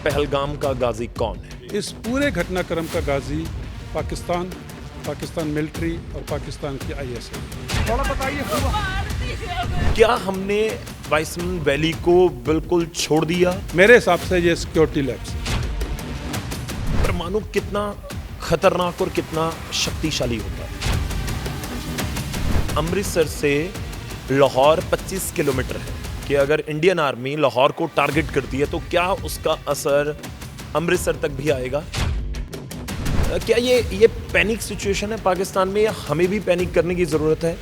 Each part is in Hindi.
पहलगाम का गाजी कौन है? इस पूरे घटनाक्रम का गाजी पाकिस्तान, पाकिस्तान मिलिट्री और पाकिस्तान की आईएसआई। थोड़ा बताइए क्या हमने बाइसन वैली को बिल्कुल छोड़ दिया? मेरे हिसाब से ये सिक्योरिटी लैब्स। परमाणु कितना खतरनाक और कितना शक्तिशाली होता है? अमृतसर से लाहौर 25 किलोमीटर है कि अगर इंडियन आर्मी लाहौर को टारगेट करती है तो क्या उसका असर अमृतसर तक भी आएगा? क्या ये पैनिक सिचुएशन है पाकिस्तान में या हमें भी पैनिक करने की जरूरत है?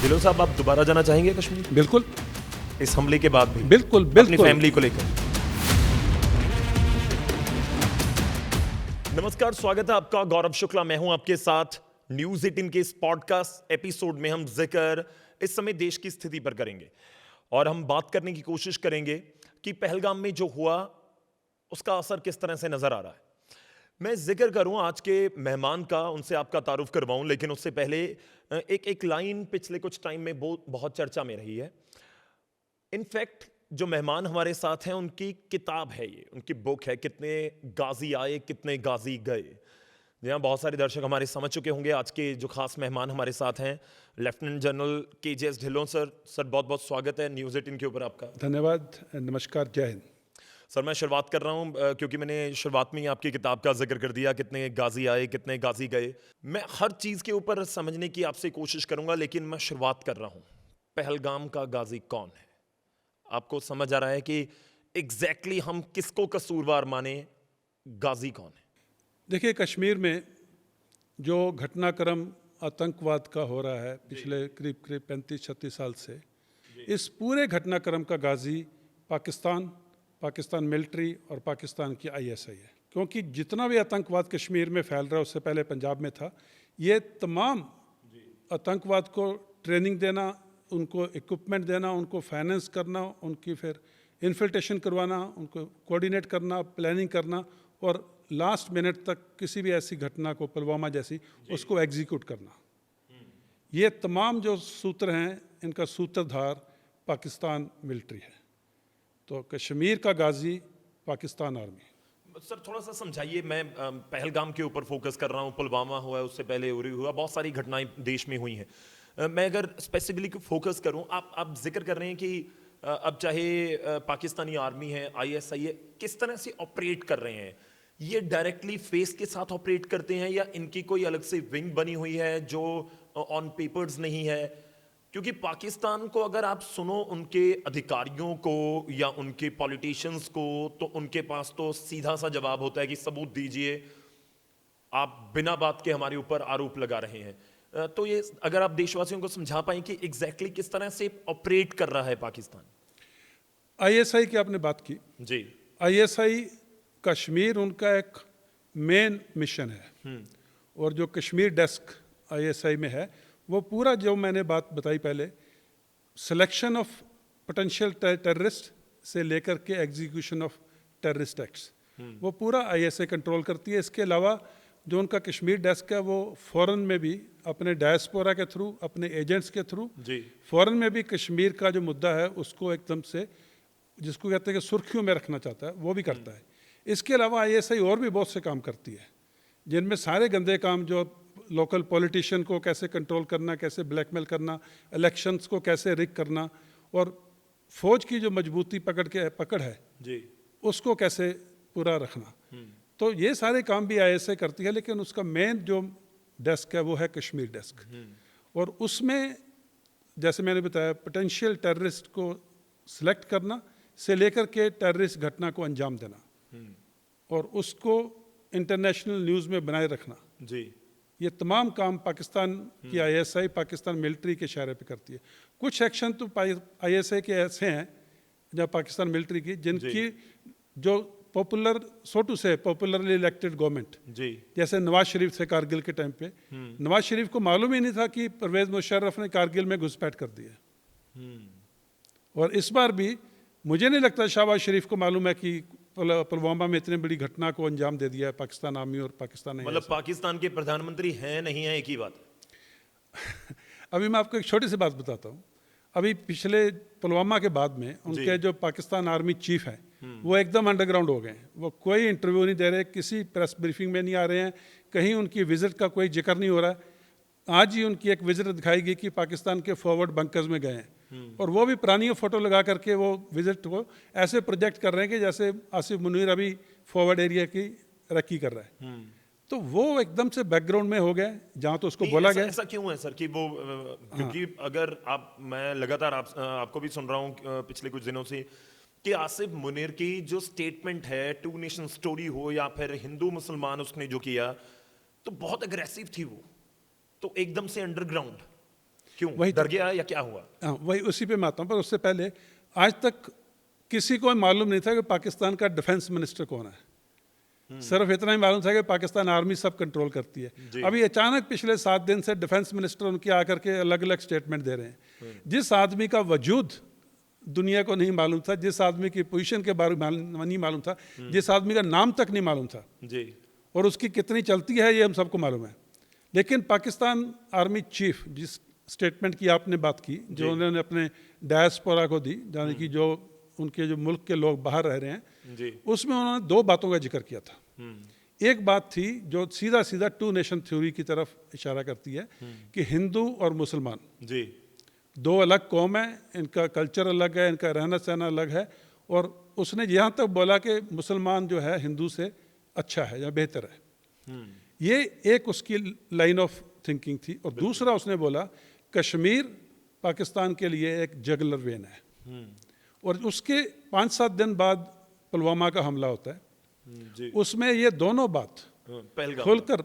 दिलो साहब, आप दोबारा जाना चाहेंगे कश्मीर? बिल्कुल, इस हमले के बाद भी? बिल्कुल अपनी बिल्कुल। फैमिली को लेकर। नमस्कार, स्वागत है आपका। गौरव शुक्ला मैं हूं आपके साथ। न्यूज़ 18 के इस पॉडकास्ट एपिसोड में हम जिक्र इस समय देश की स्थिति पर करेंगे और हम बात करने की कोशिश करेंगे कि पहलगाम में जो हुआ उसका असर किस तरह से नजर आ रहा है। मैं जिक्र करूं आज के मेहमान का, उनसे आपका तारुफ करवाऊं, लेकिन उससे पहले एक लाइन पिछले कुछ टाइम में बहुत चर्चा में रही है। इनफैक्ट जो मेहमान हमारे साथ हैं उनकी किताब है, ये उनकी बुक है, कितने गाजी आए कितने गाजी गए। जहाँ बहुत सारे दर्शक हमारे समझ चुके होंगे। आज के जो खास मेहमान हमारे साथ हैं lieutenant general KJS Dhillon sir. बहुत बहुत स्वागत है न्यूज़ 18 के ऊपर आपका। धन्यवाद, नमस्कार, जय हिंद। सर मैं शुरुआत कर रहा हूँ क्योंकि मैंने शुरुआत में ही आपकी किताब का जिक्र कर दिया, कितने गाजी आए कितने गाजी गए। मैं हर चीज़ के ऊपर समझने की आपसे कोशिश करूँगा, लेकिन मैं शुरुआत कर रहा हूँ, पहलगाम का गाजी कौन है? आपको समझ आ रहा है कि एग्जैक्टली हम किसको कसूरवार माने, गाजी कौन है? देखिए, कश्मीर में जो घटनाक्रम आतंकवाद का हो रहा है पिछले करीब 35-36 साल से, इस पूरे घटनाक्रम का गाजी पाकिस्तान, पाकिस्तान मिलिट्री और पाकिस्तान की आईएसआई है। क्योंकि जितना भी आतंकवाद कश्मीर में फैल रहा है, उससे पहले पंजाब में था, ये तमाम आतंकवाद को ट्रेनिंग देना, उनको इक्विपमेंट देना, उनको फाइनेंस करना, उनकी फिर इन्फिल्ट्रेशन करवाना, उनको कोऑर्डिनेट करना, प्लानिंग करना और लास्ट मिनट तक किसी भी ऐसी घटना को, पुलवामा जैसी, उसको एग्जीक्यूट करना। ये तमाम जो सूत्र हैं, इनका सूत्रधार पाकिस्तान मिलिट्री है। तो कश्मीर का गाजी पाकिस्तान आर्मी। सर थोड़ा सा समझाइए। मैं पहलगाम के ऊपर फोकस कर रहा हूँ, पुलवामा हुआ है, उससे पहले उरी हुआ, बहुत सारी घटनाएं देश में हुई हैं। मैं अगर स्पेसिफिकली फोकस करूँ, आप जिक्र कर रहे हैं कि अब चाहे पाकिस्तानी आर्मी है, ISI है, किस तरह से ऑपरेट कर रहे हैं? ये डायरेक्टली फेस के साथ ऑपरेट करते हैं या इनकी कोई अलग से विंग बनी हुई है जो ऑन पेपर्स नहीं है? क्योंकि पाकिस्तान को अगर आप सुनो, उनके अधिकारियों को या उनके पॉलिटिशियंस को, तो उनके पास तो सीधा सा जवाब होता है कि सबूत दीजिए, आप बिना बात के हमारे ऊपर आरोप लगा रहे हैं। तो ये अगर आप देशवासियों को समझा पाएं कि एग्जैक्टली किस तरह से ऑपरेट कर रहा है पाकिस्तान। आईएसआई की आपने बात की जी। आईएसआई कश्मीर उनका एक मेन मिशन है और जो कश्मीर डेस्क आईएसआई में है, वो पूरा जो मैंने बात बताई पहले, सिलेक्शन ऑफ पोटेंशियल टेररिस्ट से लेकर के एग्जीक्यूशन ऑफ टेररिस्ट एक्ट्स, वो पूरा आईएसआई कंट्रोल करती है। इसके अलावा जो उनका कश्मीर डेस्क है, वो फॉरेन में भी अपने डायस्पोरा के थ्रू, अपने एजेंट्स के थ्रू, फॉरेन में भी कश्मीर का जो मुद्दा है उसको एकदम से, जिसको कहते हैं कि सुर्खियों में रखना चाहता है, वो भी करता है। इसके अलावा आईएसआई और भी बहुत से काम करती है, जिनमें सारे गंदे काम, जो लोकल पॉलिटिशियन को कैसे कंट्रोल करना, कैसे ब्लैकमेल करना, इलेक्शंस को कैसे रिग करना, और फौज की जो मजबूती पकड़ है जी, उसको कैसे पूरा रखना। तो ये सारे काम भी आईएसआई करती है, लेकिन उसका मेन जो डेस्क है वो है कश्मीर डेस्क। और उसमें जैसे मैंने बताया, पोटेंशियल टेररिस्ट को सिलेक्ट करना से लेकर के टेररिस्ट घटना को अंजाम देना और उसको इंटरनेशनल न्यूज़ में बनाए रखना जी, ये तमाम काम पाकिस्तान की आईएसआई, पाकिस्तान मिलिट्री के इशारे पे करती है। कुछ एक्शन तो आईएसआई के ऐसे हैं, जहाँ पाकिस्तान मिलिट्री की, जिनकी जो पॉपुलर, सो टू से पॉपुलरली इलेक्टेड गवर्नमेंट जी, जैसे नवाज शरीफ थे कारगिल के टाइम पे, नवाज शरीफ को मालूम ही नहीं था कि परवेज मुशर्रफ ने कारगिल में घुसपैठ कर दी है। और इस बार भी मुझे नहीं लगता शहबाज शरीफ को मालूम है कि पुलवामा में इतनी बड़ी घटना को अंजाम दे दिया है पाकिस्तान आर्मी और पाकिस्तान। मतलब पाकिस्तान के प्रधानमंत्री हैं नहीं है, एक ही बात है। अभी मैं आपको एक छोटी सी बात बताता हूँ। अभी पिछले पुलवामा के बाद में उनके जो पाकिस्तान आर्मी चीफ हैं वो एकदम अंडरग्राउंड हो गए। वो कोई इंटरव्यू नहीं दे रहे, किसी प्रेस ब्रीफिंग में नहीं आ रहे हैं, कहीं उनकी विजिट का कोई जिक्र नहीं हो रहा है। आज ही उनकी एक विजिट दिखाई गई कि पाकिस्तान के फॉरवर्ड बंकर्स में गए हैं, और वो भी पुरानी फोटो लगा करके वो विजिट को ऐसे प्रोजेक्ट कर रहे हैं कि जैसे आसिफ मुनीर अभी फॉरवर्ड एरिया की रखी कर रहा है। तो वो एकदम से बैकग्राउंड में हो गए जहाँ तो उसको बोला गया। ऐसा क्यों है सर कि वो क्योंकि अगर मैं लगातार आपको भी सुन रहा हूँ पिछले कुछ दिनों से कि आसिफ मुनीर की जो स्टेटमेंट है, टू नेशन स्टोरी हो या फिर हिंदू मुसलमान उसने जो किया, तो बहुत अग्रेसिव थी वो, तो एकदम से अंडरग्राउंड क्यों, वही डर गया या क्या हुआ? हाँ, वही उसी पे मैं आता हूँ। पर उससे पहले आज तक किसी को मालूम नहीं था कि पाकिस्तान का डिफेंस मिनिस्टर कौन है। सिर्फ इतना ही मालूम था कि पाकिस्तान आर्मी सब कंट्रोल करती है। अभी अचानक पिछले 7 दिन से डिफेंस मिनिस्टर उनके आकर के अलग अलग स्टेटमेंट दे रहे हैं। जिस आदमी का वजूद दुनिया को नहीं मालूम था, जिस आदमी की पोजीशन के बारे में नहीं मालूम था, जिस आदमी का नाम तक नहीं मालूम था जी, और उसकी कितनी चलती है ये हम सबको मालूम है। लेकिन पाकिस्तान आर्मी चीफ जिस स्टेटमेंट की आपने बात की, जो उन्होंने अपने डायस्पोरा को दी, यानी कि जो उनके जो मुल्क के लोग बाहर रह रहे हैं जी, उसमें उन्होंने 2 बातों का जिक्र किया था। एक बात थी जो सीधा सीधा टू नेशन थ्योरी की तरफ इशारा करती है कि हिंदू और मुसलमान जी, 2 अलग कौम है, इनका कल्चर अलग है, इनका रहना सहना अलग है। और उसने यहाँ तक बोला कि मुसलमान जो है हिंदू से अच्छा है या बेहतर है। ये एक उसकी लाइन ऑफ थिंकिंग थी। और दूसरा उसने बोला कश्मीर पाकिस्तान के लिए एक जगलर वेन है। और उसके 5-7 दिन बाद पुलवामा का हमला होता है, जी, उसमें ये दोनों बात पहलगाम खुलकर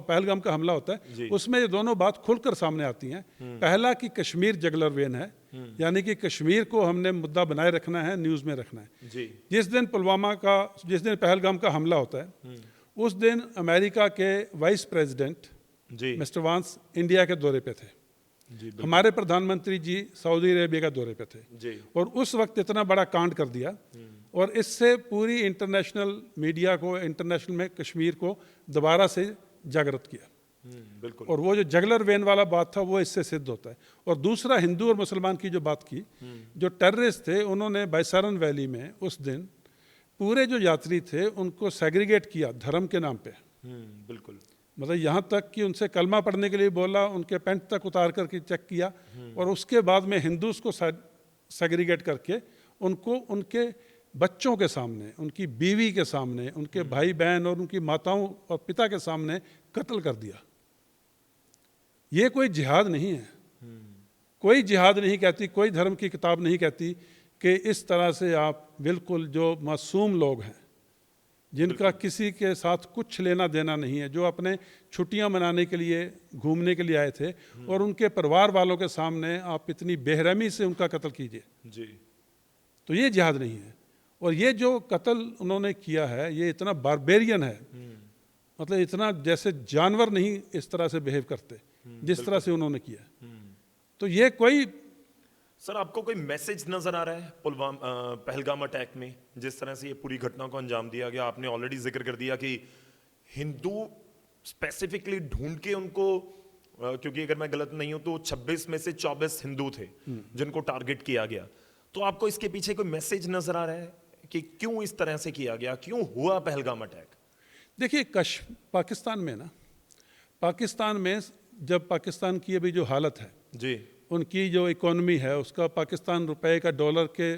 पहलगाम का हमला होता है, उसमें ये दोनों बात खुलकर सामने आती हैं। पहला कि कश्मीर जगलर वेन है, यानी कि कश्मीर को हमने मुद्दा बनाए रखना है, न्यूज़ में रखना है। जी, जिस दिन पहलगाम का हमला होता है उस दिन अमेरिका के वाइस प्रेसिडेंट जी, मिस्टर वांस इंडिया के दौरे पे थे, जी, हमारे प्रधानमंत्री जी सऊदी अरेबिया का दौरे पे थे। जी, और उस वक्त इतना बड़ा कांड कर दिया और इससे पूरी इंटरनेशनल मीडिया को, इंटरनेशनल में कश्मीर को दोबारा से जागृत किया। बिल्कुल, और वो जो जगलर वेन वाला बात था वो इससे सिद्ध होता है। और दूसरा हिंदू और मुसलमान की जो बात की, जो टेररिस्ट थे उन्होंने बैसारन वैली में उस दिन पूरे जो यात्री थे उनको सेग्रीगेट किया धर्म के नाम पे। बिल्कुल, मतलब यहाँ तक कि उनसे कलमा पढ़ने के लिए बोला, उनके पैंट तक उतार करके चेक किया, और उसके बाद में हिंदूज को सेग्रीगेट करके उनको उनके बच्चों के सामने, उनकी बीवी के सामने, उनके भाई बहन और उनकी माताओं और पिता के सामने कत्ल कर दिया। ये कोई जिहाद नहीं है, कोई जिहाद नहीं कहती, कोई धर्म की किताब नहीं कहती कि इस तरह से आप बिल्कुल जो मासूम लोग हैं, जिनका किसी के साथ कुछ लेना देना नहीं है, जो अपने छुट्टियां मनाने के लिए, घूमने के लिए आए थे, और उनके परिवार वालों के सामने आप इतनी बेरहमी से उनका कत्ल कीजिए, जी, तो ये जिहाद नहीं है। और ये जो कत्ल उन्होंने किया है ये इतना बारबेरियन है, मतलब इतना जैसे जानवर नहीं इस तरह से बिहेव करते जिस तरह से उन्होंने किया। तो ये कोई सर आपको कोई मैसेज नजर आ रहा है पहलगाम अटैक में, जिस तरह से ये पूरी घटना को अंजाम दिया गया? आपने ऑलरेडी जिक्र कर दिया कि हिंदू स्पेसिफिकली ढूंढ के उनको क्योंकि अगर मैं गलत नहीं हूं तो 26 में से 24 हिंदू थे जिनको टारगेट किया गया। तो आपको इसके पीछे कोई मैसेज नजर आ रहा है कि क्यों इस तरह से किया गया, क्यों हुआ पहलगाम अटैक? देखिए पाकिस्तान में ना, पाकिस्तान में जब पाकिस्तान की अभी जो हालत है जी, उनकी जो इकोनॉमी है उसका, पाकिस्तान रुपए का डॉलर के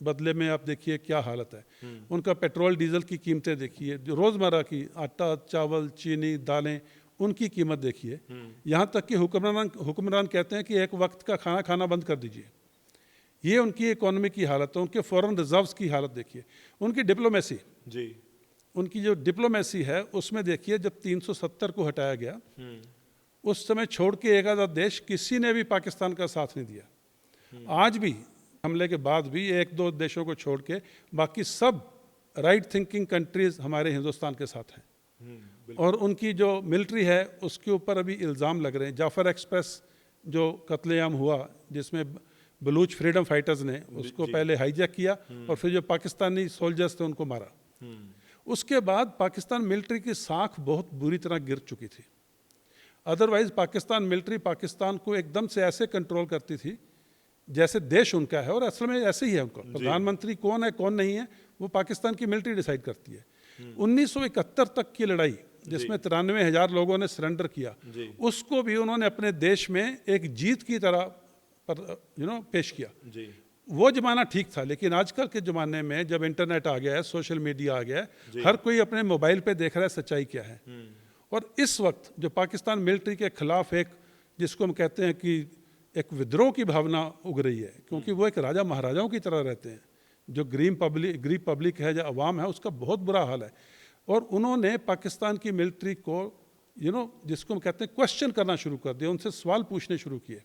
बदले में आप देखिए क्या हालत है। उनका पेट्रोल डीजल की कीमतें देखिए, जो रोज़मर्रा की आटा चावल चीनी दालें उनकी कीमत देखिए। यहाँ तक कि हुक्मरान कहते हैं कि एक वक्त का खाना खाना बंद कर दीजिए। ये उनकी इकोनॉमी की हालत है। उनके फॉरेन रिजर्व्स की हालत देखिए, उनकी डिप्लोमेसी, जी, उनकी जो डिप्लोमेसी है उसमें देखिए, जब 370 को हटाया गया उस समय छोड़ के एक आधा देश किसी ने भी पाकिस्तान का साथ नहीं दिया। आज भी हमले के बाद भी 1-2 देशों को छोड़ के बाकी सब राइट थिंकिंग कंट्रीज हमारे हिंदुस्तान के साथ हैं। और उनकी जो मिलिट्री है उसके ऊपर अभी इल्ज़ाम लग रहे हैं। जाफर एक्सप्रेस जो कत्लेआम हुआ, जिसमें बलूच फ्रीडम फाइटर्स ने उसको पहले हाईजैक किया और फिर जो पाकिस्तानी सोल्जर्स थे उनको मारा, उसके बाद पाकिस्तान मिलिट्री की साख बहुत बुरी तरह गिर चुकी थी। अदरवाइज पाकिस्तान मिलिट्री पाकिस्तान को एकदम से ऐसे कंट्रोल करती थी जैसे देश उनका है, और असल में ऐसे ही है उनका। प्रधानमंत्री कौन है कौन नहीं है वो पाकिस्तान की मिलिट्री डिसाइड करती है। 1971 तक की लड़ाई जिसमें 93,000 लोगों ने सरेंडर किया, उसको भी उन्होंने अपने देश में एक जीत की तरह पर पेश किया। वो जमाना ठीक था, लेकिन आजकल के ज़माने में जब इंटरनेट आ गया है, सोशल मीडिया आ गया है, हर कोई अपने मोबाइल पे देख रहा है सच्चाई क्या है। और इस वक्त जो पाकिस्तान मिलिट्री के खिलाफ एक, जिसको हम कहते हैं कि एक विद्रोह की भावना उग रही है, क्योंकि वो एक राजा महाराजाओं की तरह रहते हैं। जो गरीब पब्लिक है, जो अवाम है, उसका बहुत बुरा हाल है। और उन्होंने पाकिस्तान की मिलिट्री को जिसको हम कहते हैं क्वेश्चन करना शुरू कर दिया, उनसे सवाल पूछने शुरू किए।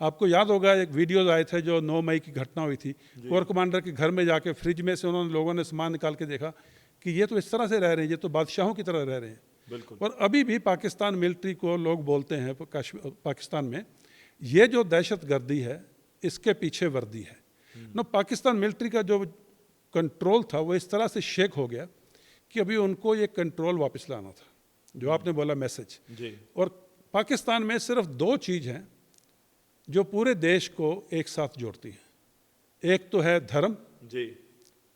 आपको याद होगा एक वीडियोज आए थे जो 9 मई की घटना हुई थी, कोर कमांडर के घर में जाके फ्रिज में से उन्होंने लोगों ने सामान निकाल के देखा कि ये तो इस तरह से रह रहे हैं, ये तो बादशाहों की तरह रह रहे हैं। बिल्कुल। और अभी भी पाकिस्तान मिलिट्री को लोग बोलते हैं पाकिस्तान में ये जो दहशत गर्दी है इसके पीछे वर्दी है। पाकिस्तान मिलिट्री का जो कंट्रोल था वो इस तरह से शेक हो गया कि अभी उनको ये कंट्रोल वापस लाना था, जो आपने बोला मैसेज। और पाकिस्तान में सिर्फ 2 चीज़ हैं जो पूरे देश को एक साथ जोड़ती है। एक तो है धर्म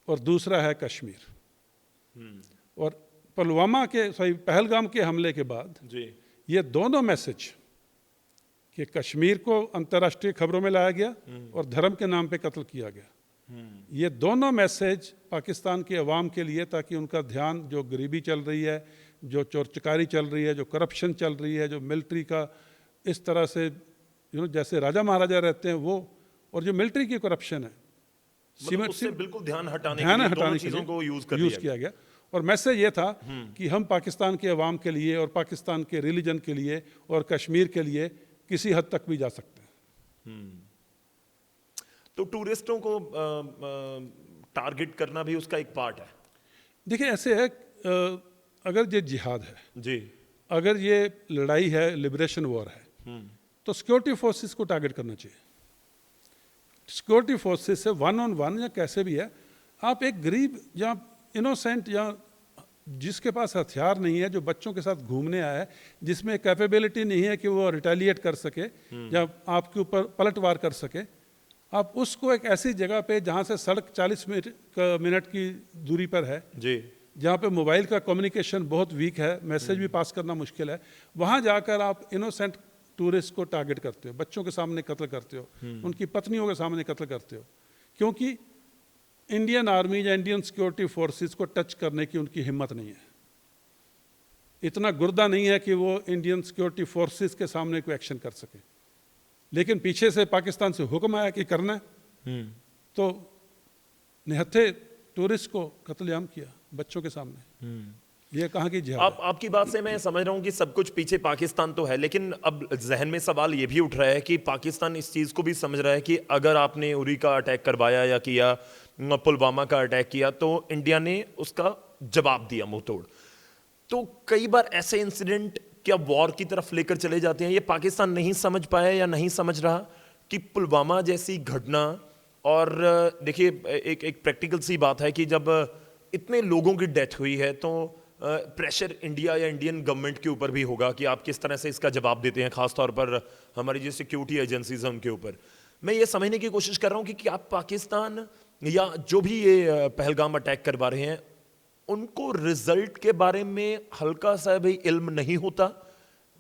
और दूसरा है कश्मीर। और पुलवामा के पहलगाम के हमले के बाद ये दोनों मैसेज कि कश्मीर को अंतर्राष्ट्रीय खबरों में लाया गया और धर्म के नाम पे कत्ल किया गया, ये दोनों मैसेज पाकिस्तान के अवाम के लिए, ताकि उनका ध्यान जो गरीबी चल रही है, जो चोर चकारी चल रही है, जो करप्शन चल रही है, जो मिलिट्री का इस तरह से जैसे राजा महाराजा रहते हैं वो, और जो मिलिट्री की करप्शन है, मतलब उससे बिल्कुल ध्यान हटाने के लिए को यूज किया गया। और मैसेज ये था कि हम पाकिस्तान के अवाम के लिए और पाकिस्तान के रिलीजन के लिए और कश्मीर के लिए किसी हद तक भी जा सकते हैं। तो टूरिस्टों को टारगेट करना भी उसका एक पार्ट है। देखिए ऐसे है, अगर ये जिहाद है, अगर ये लड़ाई है, लिबरेशन वॉर है, तो सिक्योरिटी फोर्सेस को टारगेट करना चाहिए। सिक्योरिटी फोर्सेस से 1-on-1 या कैसे भी है, आप एक गरीब या इनोसेंट या जिसके पास हथियार नहीं है, जो बच्चों के साथ घूमने आया है, जिसमें कैपेबिलिटी नहीं है कि वो रिटेलिएट कर सके या आपके ऊपर पलटवार कर सके, आप उसको एक ऐसी जगह पे जहाँ से सड़क 40 मिनट की दूरी पर है, जहाँ पे मोबाइल का कम्युनिकेशन बहुत वीक है, मैसेज भी पास करना मुश्किल है, वहाँ जाकर आप इनोसेंट टूरिस्ट को टारगेट करते हो, बच्चों के सामने कत्ल करते हो, उनकी पत्नियों के सामने कत्ल करते हो, क्योंकि इंडियन आर्मी या इंडियन सिक्योरिटी फोर्सेस को टच करने की उनकी हिम्मत नहीं है। इतना गुर्दा नहीं है कि वो इंडियन सिक्योरिटी फोर्सेस के सामने कोई एक्शन कर सके। लेकिन पीछे से पाकिस्तान से हुक्म आया कि करना है, तो निहत्थे टूरिस्ट को कत्लेआम किया बच्चों के सामने। ये कहाँ की जिहाद? आपकी बात से मैं समझ रहा हूँ कि सब कुछ पीछे पाकिस्तान तो है, लेकिन अब जहन में सवाल ये भी उठ रहा है कि पाकिस्तान इस चीज़ को भी समझ रहा है कि अगर आपने उरी का अटैक करवाया या किया, पुलवामा का अटैक किया, तो इंडिया ने उसका जवाब दिया मुंह तोड़। तो कई बार ऐसे इंसिडेंट क्या वॉर की तरफ लेकर चले जाते हैं? ये पाकिस्तान नहीं समझ पाया या नहीं समझ रहा कि पुलवामा जैसी घटना, और देखिए एक प्रैक्टिकल सी बात है कि जब इतने लोगों की डेथ हुई है तो प्रेशर इंडिया या इंडियन गवर्नमेंट के ऊपर भी होगा कि आप किस तरह से इसका जवाब देते हैं, खासतौर पर हमारी जो सिक्योरिटी एजेंसीज हैं उनके ऊपर। मैं ये समझने की कोशिश कर रहा हूँ कि क्या पाकिस्तान या जो भी ये पहलगाम अटैक करवा रहे हैं, उनको रिजल्ट के बारे में हल्का सा भी इल्म नहीं होता,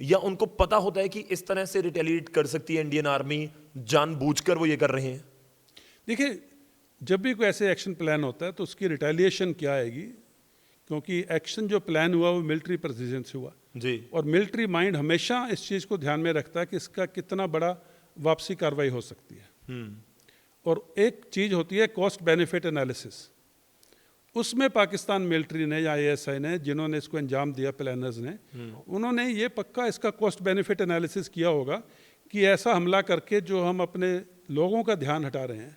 या उनको पता होता है कि इस तरह से रिटेलिएट कर सकती है इंडियन आर्मी, जानबूझकर वो ये कर रहे हैं? देखिए, जब भी कोई ऐसे एक्शन प्लान होता है तो उसकी रिटेलिएशन क्या आएगी, क्योंकि एक्शन जो प्लान हुआ वो मिलिट्री प्रेसिजन से हुआ और मिलिट्री माइंड हमेशा इस चीज़ को ध्यान में रखता है कि इसका कितना बड़ा वापसी कार्रवाई हो सकती है। और एक चीज़ होती है कॉस्ट बेनिफिट एनालिसिस, उसमें पाकिस्तान मिलिट्री ने या आईएसआई ने, जिन्होंने इसको अंजाम दिया, प्लानर्स ने, उन्होंने ये पक्का इसका कॉस्ट बेनिफिट एनालिसिस किया होगा कि ऐसा हमला करके जो हम अपने लोगों का ध्यान हटा रहे हैं,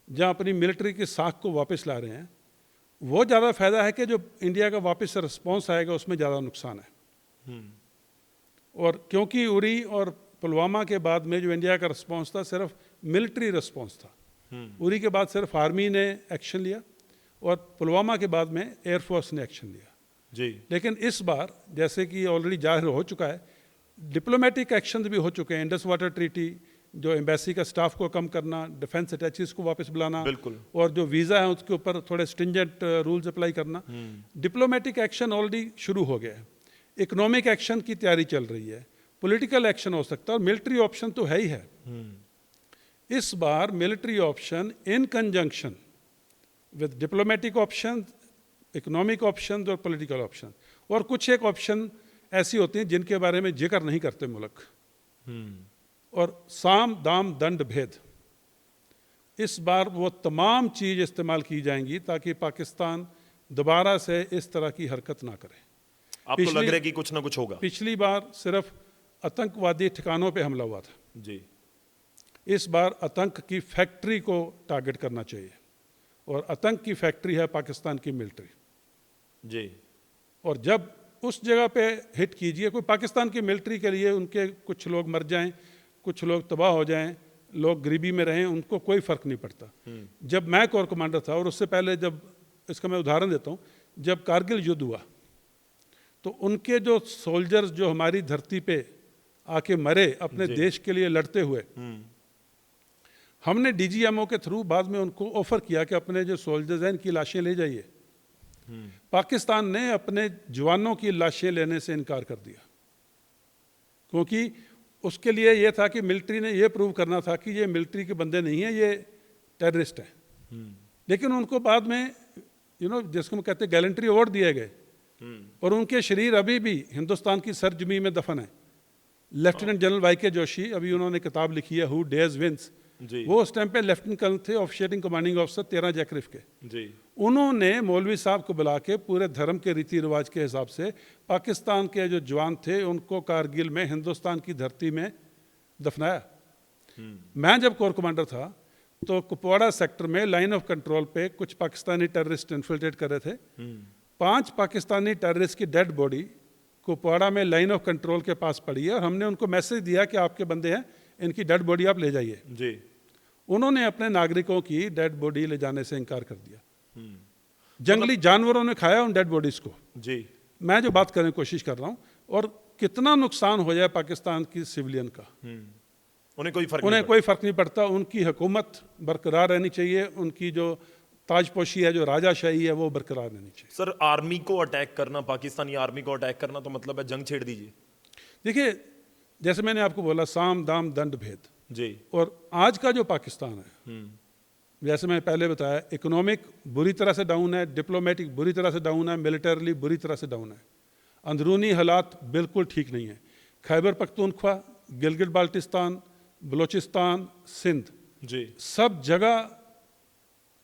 जहाँ अपनी मिलिट्री की साख को वापस ला रहे हैं, वो ज़्यादा फायदा है कि जो इंडिया का वापस से रिस्पॉन्स आएगा उसमें ज़्यादा नुकसान है। और क्योंकि उरी और पुलवामा के बाद में जो इंडिया का रिस्पॉन्स था सिर्फ मिलिट्री रिस्पॉन्स था, उरी के बाद सिर्फ आर्मी ने एक्शन लिया और पुलवामा के बाद में एयरफोर्स ने एक्शन लिया। लेकिन इस बार जैसे कि ऑलरेडी जाहिर हो चुका है, डिप्लोमेटिक एक्शन भी हो चुके हैं। इंडस वाटर ट्रीटी जो एम्बेसी का स्टाफ को कम करना, डिफेंस अटैचीज को वापस बुलाना, बिल्कुल। और जो वीज़ा है उसके ऊपर थोड़े स्ट्रिंजेंट रूल्स अप्लाई करना। डिप्लोमेटिक एक्शन ऑलरेडी शुरू हो गया है, इकोनॉमिक एक्शन की तैयारी चल रही है, पॉलिटिकल एक्शन हो सकता है, और मिलिट्री ऑप्शन तो है ही है। इस बार military option in conjunction with diplomatic option, economic option और पॉलिटिकल ऑप्शन, और कुछ एक ऑप्शन ऐसी होती हैं जिनके बारे में जिक्र नहीं करते मुल्क, और साम दाम दंड भेद, इस बार वो तमाम चीज़ इस्तेमाल की जाएंगी ताकि पाकिस्तान दोबारा से इस तरह की हरकत ना करे। आपको लग रहा है कि कुछ ना कुछ होगा? पिछली बार सिर्फ आतंकवादी ठिकानों पे हमला हुआ था जी, इस बार आतंक की फैक्ट्री को टारगेट करना चाहिए, और आतंक की फैक्ट्री है पाकिस्तान की मिलिट्री जी। और जब उस जगह पे हिट कीजिए, कोई पाकिस्तान की मिलिट्री के लिए उनके कुछ लोग मर जाएं, कुछ लोग तबाह हो जाएं, लोग गरीबी में रहें, उनको कोई फ़र्क नहीं पड़ता। जब मैं कोर कमांडर था, और उससे पहले जब, इसका मैं उदाहरण देता हूँ, जब कारगिल युद्ध हुआ तो उनके जो सोल्जर्स जो हमारी धरती पे आके मरे अपने देश के लिए लड़ते हुए, हमने डीजीएमओ के थ्रू बाद में उनको ऑफर किया कि अपने जो सोल्जर्स हैं इनकी लाशें ले जाइए। पाकिस्तान ने अपने जवानों की लाशें लेने से इनकार कर दिया, क्योंकि उसके लिए ये था कि मिलिट्री ने ये प्रूव करना था कि ये मिलिट्री के बंदे नहीं हैं, ये टेररिस्ट हैं। लेकिन उनको बाद में जिसको हम कहते हैं गैलेंट्री अवार्ड दिए गए, और उनके शरीर अभी भी हिंदुस्तान की सरजमी में दफन है। Lieutenant general वाई.के. जोशी, अभी उन्होंने किताब लिखी है हु डेयर्स विंस, वो उस टाइम पे लेफ्टिनेंट कर्नल थे, ऑफिशिएटिंग कमांडिंग ऑफिसर 13 जैकरिफ के जी। उन्होंने मौलवी साहब को बुला के पूरे धर्म के रीति रिवाज के हिसाब से पाकिस्तान के जो जवान थे उनको कारगिल में हिंदुस्तान की धरती में दफनाया। मैं जब कोर कमांडर था तो कुपवाड़ा सेक्टर में लाइन ऑफ कंट्रोल पे कुछ पाकिस्तानी टेररिस्ट इन्फिल्ट्रेट कर रहे थे। 5 पाकिस्तानी टेररिस्ट की डेड बॉडी कुपवाड़ा में लाइन ऑफ कंट्रोल के पास पड़ी है, और हमने उनको मैसेज दिया कि आपके बंदे हैं, इनकी डेड बॉडी आप ले जाइए जी। उन्होंने अपने नागरिकों की डेड बॉडी ले जाने से इनकार कर दिया। जंगली जानवरों ने खाया उन डेड बॉडीज को। जी। मैं जो बात करने की कोशिश कर रहा हूँ, और कितना नुकसान हो जाए पाकिस्तान की सिविलियन का, उन्हें कोई फर्क नहीं पड़ता। उनकी हुकूमत बरकरार रहनी चाहिए, उनकी जो ताजपोशी है, जो राजाशाही है, वो बरकरार रहनी चाहिए। सर, आर्मी को अटैक करना, पाकिस्तानी आर्मी को अटैक करना तो मतलब है जंग छेड़ दीजिए। देखिए, जैसे मैंने आपको बोला, साम दाम दंड भेद जी। और आज का जो पाकिस्तान है, जैसे मैं पहले बताया, इकोनॉमिक बुरी तरह से डाउन है, डिप्लोमेटिक बुरी तरह से डाउन है, मिलिटरली बुरी तरह से डाउन है, अंदरूनी हालात बिल्कुल ठीक नहीं है। खैबर पख्तूनख्वा, गिलगित बाल्टिस्तान, बलोचिस्तान, सिंध जी, सब जगह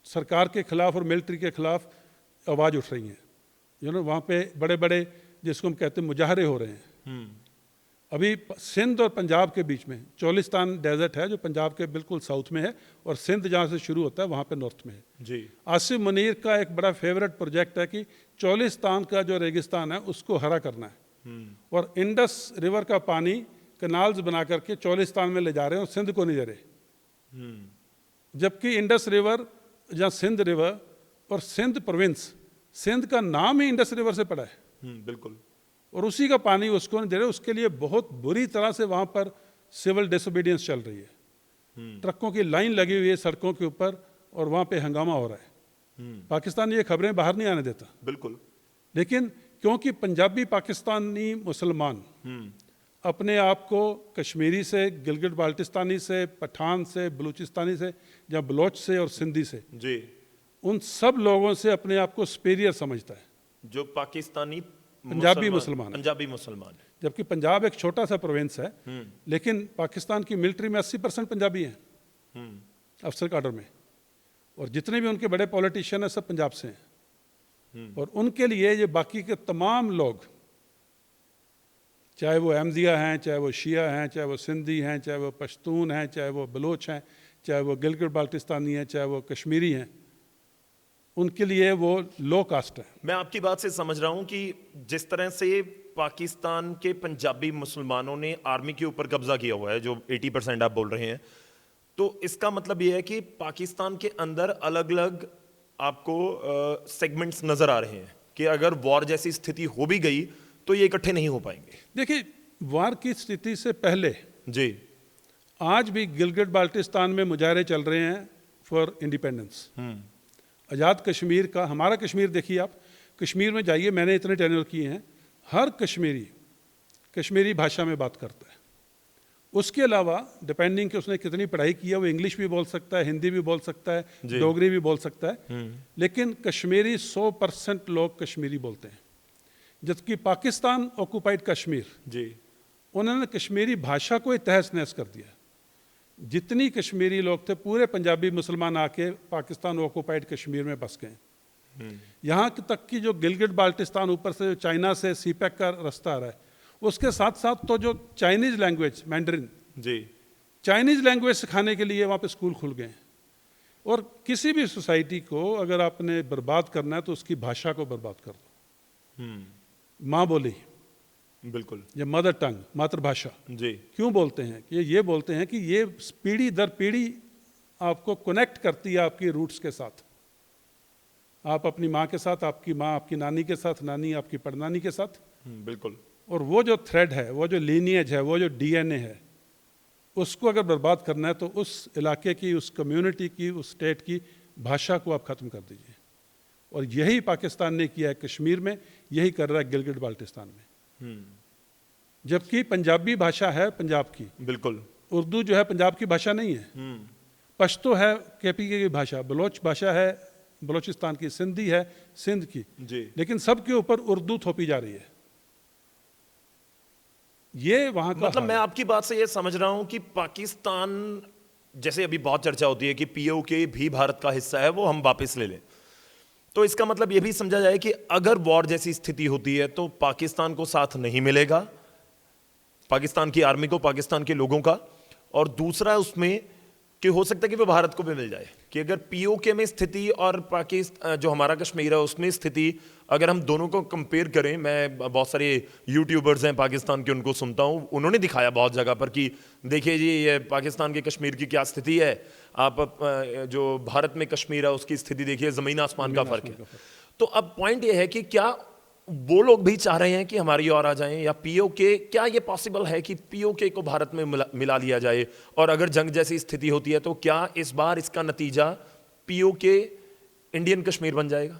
सरकार के खिलाफ और मिलिट्री के खिलाफ आवाज़ उठ रही है। वहाँ पे बड़े बड़े जिसको हम कहते हैं मुजाहरे हो रहे हैं। अभी सिंध और पंजाब के बीच में चोलिस्तान डेजर्ट है, जो पंजाब के बिल्कुल साउथ में है, और सिंध जहाँ से शुरू होता है वहाँ पे नॉर्थ में है जी। आसिफ मुनीर का एक बड़ा फेवरेट प्रोजेक्ट है कि चोलिस्तान का जो रेगिस्तान है उसको हरा करना है, और इंडस रिवर का पानी कनाल्स बना करके चोलिस्तान में ले जा रहे हैं और सिंध को नहीं दे रहे। जबकि इंडस रिवर या सिंध रिवर और सिंध प्रोविंस, सिंध का नाम ही इंडस रिवर से पड़ा है। बिल्कुल। और उसी का पानी उसको नहीं दे रहे। उसके लिए बहुत बुरी तरह से वहाँ पर सिविल डिसोबीडियंस चल रही है। ट्रकों की लाइन लगी हुई है सड़कों के ऊपर, और वहाँ पे हंगामा हो रहा है। पाकिस्तान ये खबरें बाहर नहीं आने देता। बिल्कुल। लेकिन क्योंकि पंजाबी पाकिस्तानी मुसलमान अपने आप को कश्मीरी से, गिलगित बाल्टिस्तानी से, पठान से, बलूचिस्तानी से, या बलोच से और सिंधी से, जी, उन सब लोगों से अपने आप को सुपीरियर समझता है, जो पाकिस्तानी पंजाबी मुसलमान है। जबकि पंजाब एक छोटा सा प्रोविंस है, लेकिन पाकिस्तान की मिलिट्री में 80% पंजाबी हैं अफसर काडर में, और जितने भी उनके बड़े पॉलिटिशियन हैं सब पंजाब से हैं। और उनके लिए ये बाकी के तमाम लोग, चाहे वो अहमदिया हैं, चाहे वो शिया हैं, चाहे वो सिंधी हैं, चाहे वो पश्तून हैं, चाहे वो बलोच हैं, चाहे वो गिलगित बाल्टिस्तानी हैं, चाहे वो कश्मीरी हैं, उनके लिए वो लो कास्ट है। मैं आपकी बात से समझ रहा हूं कि जिस तरह से पाकिस्तान के पंजाबी मुसलमानों ने आर्मी के ऊपर कब्जा किया हुआ है, जो 80% आप बोल रहे हैं, तो इसका मतलब ये है कि पाकिस्तान के अंदर अलग अलग आपको सेगमेंट्स नजर आ रहे हैं कि अगर वॉर जैसी स्थिति हो भी गई तो ये इकट्ठे नहीं हो पाएंगे। देखिए, वार की स्थिति से पहले जी, आज भी गिलगिट बाल्टिस्तान में मुजाहरे चल रहे हैं फॉर इंडिपेंडेंस। आज़ाद कश्मीर का, हमारा कश्मीर देखिए आप, कश्मीर में जाइए, मैंने इतने टेन्योर किए हैं, हर कश्मीरी भाषा में बात करता है। उसके अलावा डिपेंडिंग कि उसने कितनी पढ़ाई की है, वो इंग्लिश भी बोल सकता है, हिंदी भी बोल सकता है, डोगरी भी बोल सकता है, लेकिन कश्मीरी 100% लोग कश्मीरी बोलते हैं। जबकि पाकिस्तान ऑक्युपाइड कश्मीर जी, उन्होंने कश्मीरी भाषा को ही तहस नहस कर दिया। जितनी कश्मीरी लोग थे, पूरे पंजाबी मुसलमान आके पाकिस्तान ऑक्युपाइड कश्मीर में बस गए। यहाँ तक कि जो गिलगिट बाल्टिस्तान ऊपर से चाइना से सीपैक का रास्ता आ रहा है, उसके साथ साथ तो जो चाइनीज लैंग्वेज मैंडरिन जी, चाइनीज लैंग्वेज सिखाने के लिए वहाँ पे स्कूल खुल गए हैं। और किसी भी सोसाइटी को अगर आपने बर्बाद करना है तो उसकी भाषा को बर्बाद कर दो। माँ बोली, बिल्कुल, या मदर टंग, मातृभाषा जी, क्यों बोलते हैं कि ये बोलते हैं कि ये पीढ़ी दर पीढ़ी आपको कनेक्ट करती है आपकी रूट्स के साथ। आप अपनी माँ के साथ, आपकी माँ आपकी नानी के साथ, नानी आपकी परनानी के साथ। बिल्कुल, और वो जो थ्रेड है, वो जो लीनियज है, वो जो डीएनए है, उसको अगर बर्बाद करना है तो उस इलाके की, उस कम्युनिटी की, उस स्टेट की भाषा को आप ख़त्म कर दीजिए। और यही पाकिस्तान ने किया है कश्मीर में, यही कर रहा है गिलगिट बाल्टिस्तान में। जबकि पंजाबी भाषा है पंजाब की, बिल्कुल, उर्दू जो है पंजाब की भाषा नहीं है, पश्तो है केपीके की भाषा, बलोच भाषा है बलोचिस्तान की, सिंधी है सिंध की, जी, लेकिन सबके ऊपर उर्दू थोपी जा रही है। ये वहां का मतलब मैं आपकी बात से ये समझ रहा हूं कि पाकिस्तान, जैसे अभी बहुत चर्चा होती है कि पीओके भी भारत का हिस्सा है, वो हम वापस ले लें, तो इसका मतलब ये भी समझा जाए कि अगर वॉर जैसी स्थिति होती है तो पाकिस्तान को साथ नहीं मिलेगा, पाकिस्तान की आर्मी को, पाकिस्तान के लोगों का। और दूसरा उसमें कि हो सकता है कि वो भारत को भी मिल जाए, कि अगर पीओके में स्थिति और पाकिस्तान जो हमारा कश्मीर है उसमें स्थिति, अगर हम दोनों को कंपेयर करें, मैं बहुत सारे यूट्यूबर्स हैं पाकिस्तान के, उनको सुनता हूं, उन्होंने दिखाया बहुत जगह पर कि देखिए जी ये पाकिस्तान के कश्मीर की क्या स्थिति है, आप जो भारत में कश्मीर है उसकी स्थिति देखिए, जमीन आसमान का फर्क है। तो अब पॉइंट ये है कि क्या वो लोग भी चाह रहे हैं कि हमारी ओर आ जाएं, या पीओके, क्या ये पॉसिबल है कि पीओके को भारत में मिला लिया जाए? और अगर जंग जैसी स्थिति होती है तो क्या इस बार इसका नतीजा पीओके इंडियन कश्मीर बन जाएगा?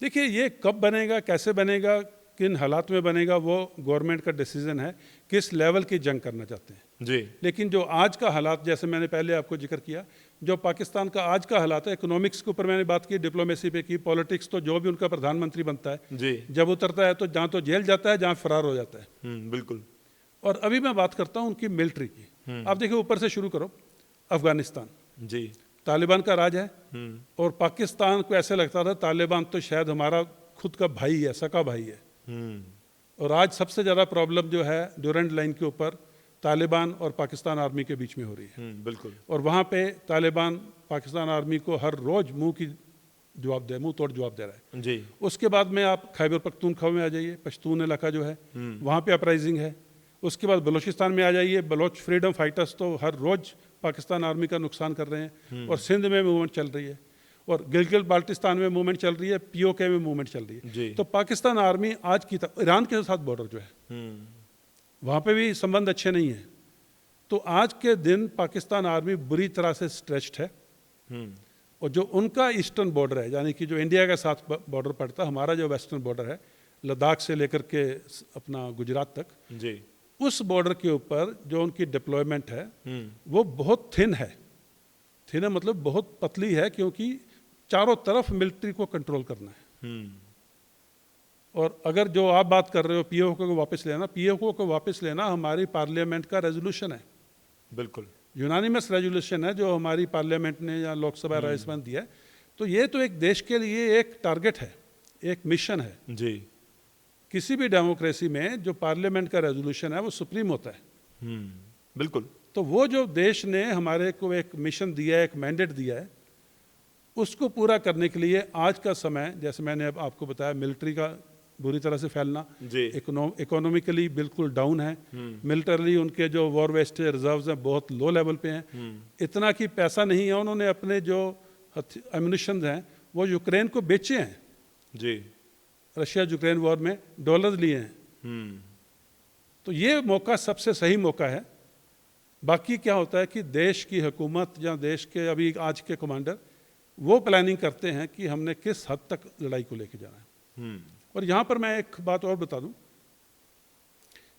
देखिए, ये कब बनेगा, कैसे बनेगा, किन हालात में बनेगा, वो गवर्नमेंट का डिसीजन है, किस लेवल की जंग करना चाहते हैं जी। लेकिन जो आज का हालात, जैसे मैंने पहले आपको जिक्र किया, जो पाकिस्तान का आज का हालात है, इकोनॉमिक्स के ऊपर मैंने बात की, डिप्लोमेसी पे की, पॉलिटिक्स, तो जो भी उनका प्रधानमंत्री बनता है जी, जब उतरता है तो जहाँ तो जेल जाता है, जहाँ फरार हो जाता है। बिल्कुल। और अभी मैं बात करता हूँ उनकी मिलिट्री की। आप देखिए, ऊपर से शुरू करो, अफगानिस्तान, जी, तालिबान का राज है, और पाकिस्तान को ऐसे लगता था तालिबान तो शायद हमारा खुद का भाई है, सका भाई है। और आज सबसे ज़्यादा प्रॉब्लम जो है ड्यूरेंट लाइन के ऊपर तालिबान और पाकिस्तान आर्मी के बीच में हो रही है। बिल्कुल। और वहाँ पे तालिबान पाकिस्तान आर्मी को हर रोज मुंह तोड़ जवाब दे रहा है। जी, उसके बाद में आप खैबर पख्तूनख्वा में आ जाइए, पश्तून इलाका जो है वहाँ पे अपराइजिंग है। उसके बाद बलूचिस्तान में आ जाइए, बलोच फ्रीडम फाइटर्स तो हर रोज पाकिस्तान आर्मी का नुकसान कर रहे हैं। और सिंध में मूवमेंट चल रही है, और गिलगिट बाल्टिस्तान में मूवमेंट चल रही है, पीओके में मूवमेंट चल रही जी। है। तो पाकिस्तान आर्मी आज की ईरान के साथ बॉर्डर जो है वहाँ पे भी संबंध अच्छे नहीं है। तो आज के दिन पाकिस्तान आर्मी बुरी तरह से स्ट्रेच्ड है। और जो उनका ईस्टर्न बॉर्डर है, यानी कि जो इंडिया के साथ बॉर्डर पड़ता है, हमारा जो वेस्टर्न बॉर्डर है लद्दाख से लेकर के अपना गुजरात तक, जी, उस बॉर्डर के ऊपर जो उनकी डिप्लॉयमेंट है वो बहुत थिन है। थिन है मतलब बहुत पतली है, क्योंकि चारों तरफ मिलिट्री को कंट्रोल करना है। और अगर जो आप बात कर रहे हो पीओके को वापस लेना, पीओके को वापस लेना हमारी पार्लियामेंट का रेजोल्यूशन है, बिल्कुल यूनानिमस रेजोल्यूशन है जो हमारी पार्लियामेंट ने या लोकसभा राज्यसभा ने दिया है। तो ये तो एक देश के लिए एक टारगेट है, एक मिशन है। जी, किसी भी डेमोक्रेसी में जो पार्लियामेंट का रेजोल्यूशन है वो सुप्रीम होता है। बिल्कुल। तो वो जो देश ने हमारे को एक मिशन दिया है, एक मैंडेट दिया है, उसको पूरा करने के लिए आज का समय, जैसे मैंने अब आपको बताया, मिलिट्री का बुरी तरह से फैलना, इकोनॉमिकली बिल्कुल डाउन है, मिलिटरली उनके जो वॉर वेस्ट रिजर्व्स हैं बहुत लो लेवल पे हैं। इतना कि पैसा नहीं है, उन्होंने अपने जो एम्युनिशन हैं वो यूक्रेन को बेचे हैं। जी, रशिया यूक्रेन वॉर में डॉलर लिए हैं। तो ये मौका सबसे सही मौका है बाकी क्या होता है कि देश की हुकूमत या देश के अभी आज के कमांडर वो प्लानिंग करते हैं कि हमने किस हद तक लड़ाई को लेके जाना है। और यहाँ पर मैं एक बात और बता दूं,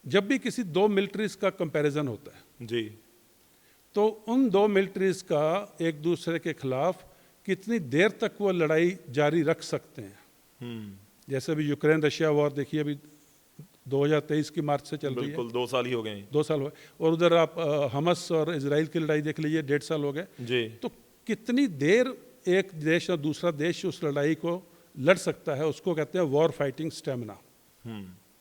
जब भी किसी दो मिलिट्रीज का कंपैरिजन होता है जी, तो उन दो मिलिट्रीज का एक दूसरे के खिलाफ कितनी देर तक वो लड़ाई जारी रख सकते हैं। जैसे अभी यूक्रेन रशिया वॉर देखिए, अभी 2023 की मार्च से चल रही है, बिल्कुल 2 साल ही हो गए हैं। 2 साल हो गए। और उधर आप हमस और इजराइल की लड़ाई देख लीजिए, 1.5 साल हो गए। जी, तो कितनी देर एक देश और दूसरा देश उस लड़ाई को लड़ सकता है, उसको कहते हैं वॉर फाइटिंग स्टेमिना।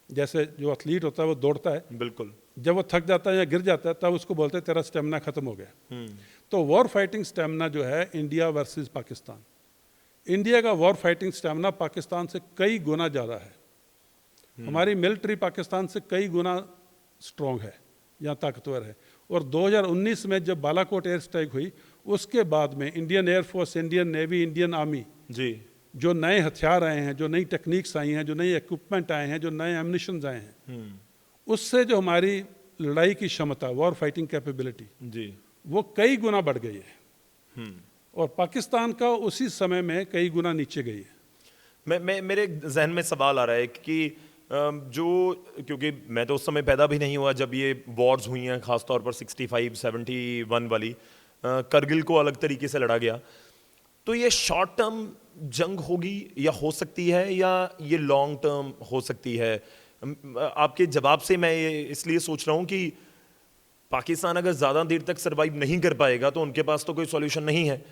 जैसे जो एथलीट होता है वो दौड़ता है, बिल्कुल। जब वो थक जाता है या गिर जाता है तब उसको बोलते हैं तेरा स्टेमिना खत्म हो गया। तो वॉर फाइटिंग स्टेमिना जो है इंडिया वर्सेस पाकिस्तान, इंडिया का वॉर फाइटिंग स्टेमिना पाकिस्तान से कई गुना ज़्यादा है। हमारी मिलिट्री पाकिस्तान से कई गुना स्ट्रॉन्ग है या ताकतवर है। और 2019 में जब बालाकोट एयर स्ट्राइक हुई, उसके बाद में Indian air force, Indian navy, Indian army, जी, जो नए हथियार आए हैं, जो नई टेक्निक्स आई हैं, जो नई इक्विपमेंट आए हैं, जो नए एम्युनिशंस आए हैं, उससे जो हमारी लड़ाई की क्षमता, वॉर फाइटिंग कैपेबिलिटी, जी, वो कई गुना बढ़ गई है। और पाकिस्तान का उसी समय में कई गुना नीचे गई है। मेरे जहन में सवाल आ रहा है कि जो, क्योंकि मैं तो उस समय पैदा भी नहीं हुआ जब ये वॉर्स हुई हैं, खासतौर पर 65, 71 वाली, करगिल को अलग तरीके से लड़ा गया। तो ये शॉर्ट टर्म जंग होगी या हो सकती है, या ये लॉन्ग टर्म हो सकती है? आपके जवाब से मैं ये इसलिए सोच रहा हूँ कि पाकिस्तान अगर ज़्यादा देर तक सर्वाइव नहीं कर पाएगा तो उनके पास तो कोई सॉल्यूशन नहीं है।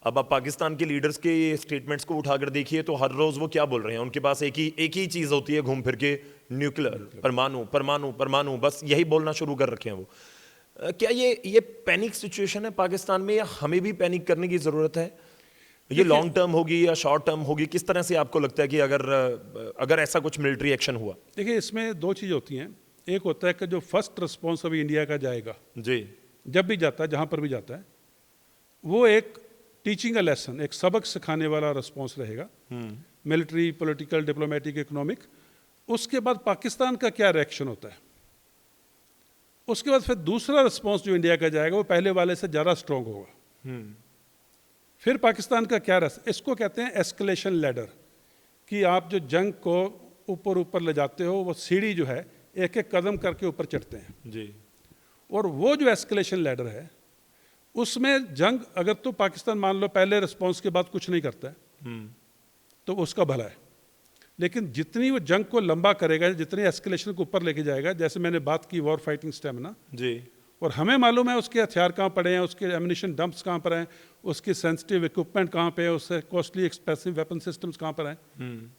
अब आप पाकिस्तान के लीडर्स के स्टेटमेंट्स को उठाकर देखिए तो हर रोज़ वो क्या बोल रहे हैं, उनके पास एक ही चीज़ होती है घूम फिर के, न्यूक्लियर, परमाणु परमाणु परमाणु, बस यही बोलना शुरू कर रखे हैं वो। क्या ये पैनिक सिचुएशन है पाकिस्तान में, या हमें भी पैनिक करने की ज़रूरत है? ये लॉन्ग टर्म होगी या शॉर्ट टर्म होगी? किस तरह से आपको लगता है कि अगर ऐसा कुछ मिलिट्री एक्शन हुआ? देखिए, इसमें दो चीज़ होती हैं। एक होता है कि जो फर्स्ट रिस्पॉन्स अभी इंडिया का जाएगा, जी, जब भी जाता है, जहाँ पर भी जाता है, वो एक टीचिंग अ लेसन, एक सबक सिखाने वाला रिस्पॉन्स रहेगा, मिलिट्री, पॉलिटिकल, डिप्लोमेटिक, इकोनॉमिक। उसके बाद पाकिस्तान का क्या रिएक्शन होता है, उसके बाद फिर दूसरा रिस्पॉन्स जो इंडिया का जाएगा वो पहले वाले से ज़्यादा स्ट्रॉन्ग होगा। फिर पाकिस्तान का क्या इसको कहते हैं एस्केलेशन लैडर, कि आप जो जंग को ऊपर ऊपर ले जाते हो, वो सीढ़ी जो है एक एक कदम करके ऊपर चढ़ते हैं। जी, और वो जो एस्केलेशन लैडर है, उसमें जंग अगर तो पाकिस्तान मान लो पहले रिस्पॉन्स के बाद कुछ नहीं करता है तो उसका भला है। लेकिन जितनी वो जंग को लंबा करेगा, जितनी एस्केलेशन को ऊपर लेके जाएगा, जैसे मैंने बात की वॉर फाइटिंग स्टेमिना, जी, और हमें मालूम है उसके हथियार कहाँ पड़े हैं, उसके एम्युनिशन डंप्स कहाँ पर हैं, उसकी सेंसिटिव इक्विपमेंट कहाँ पे है, उससे कॉस्टली एक्सपेंसिव वेपन सिस्टम्स कहाँ पर हैं।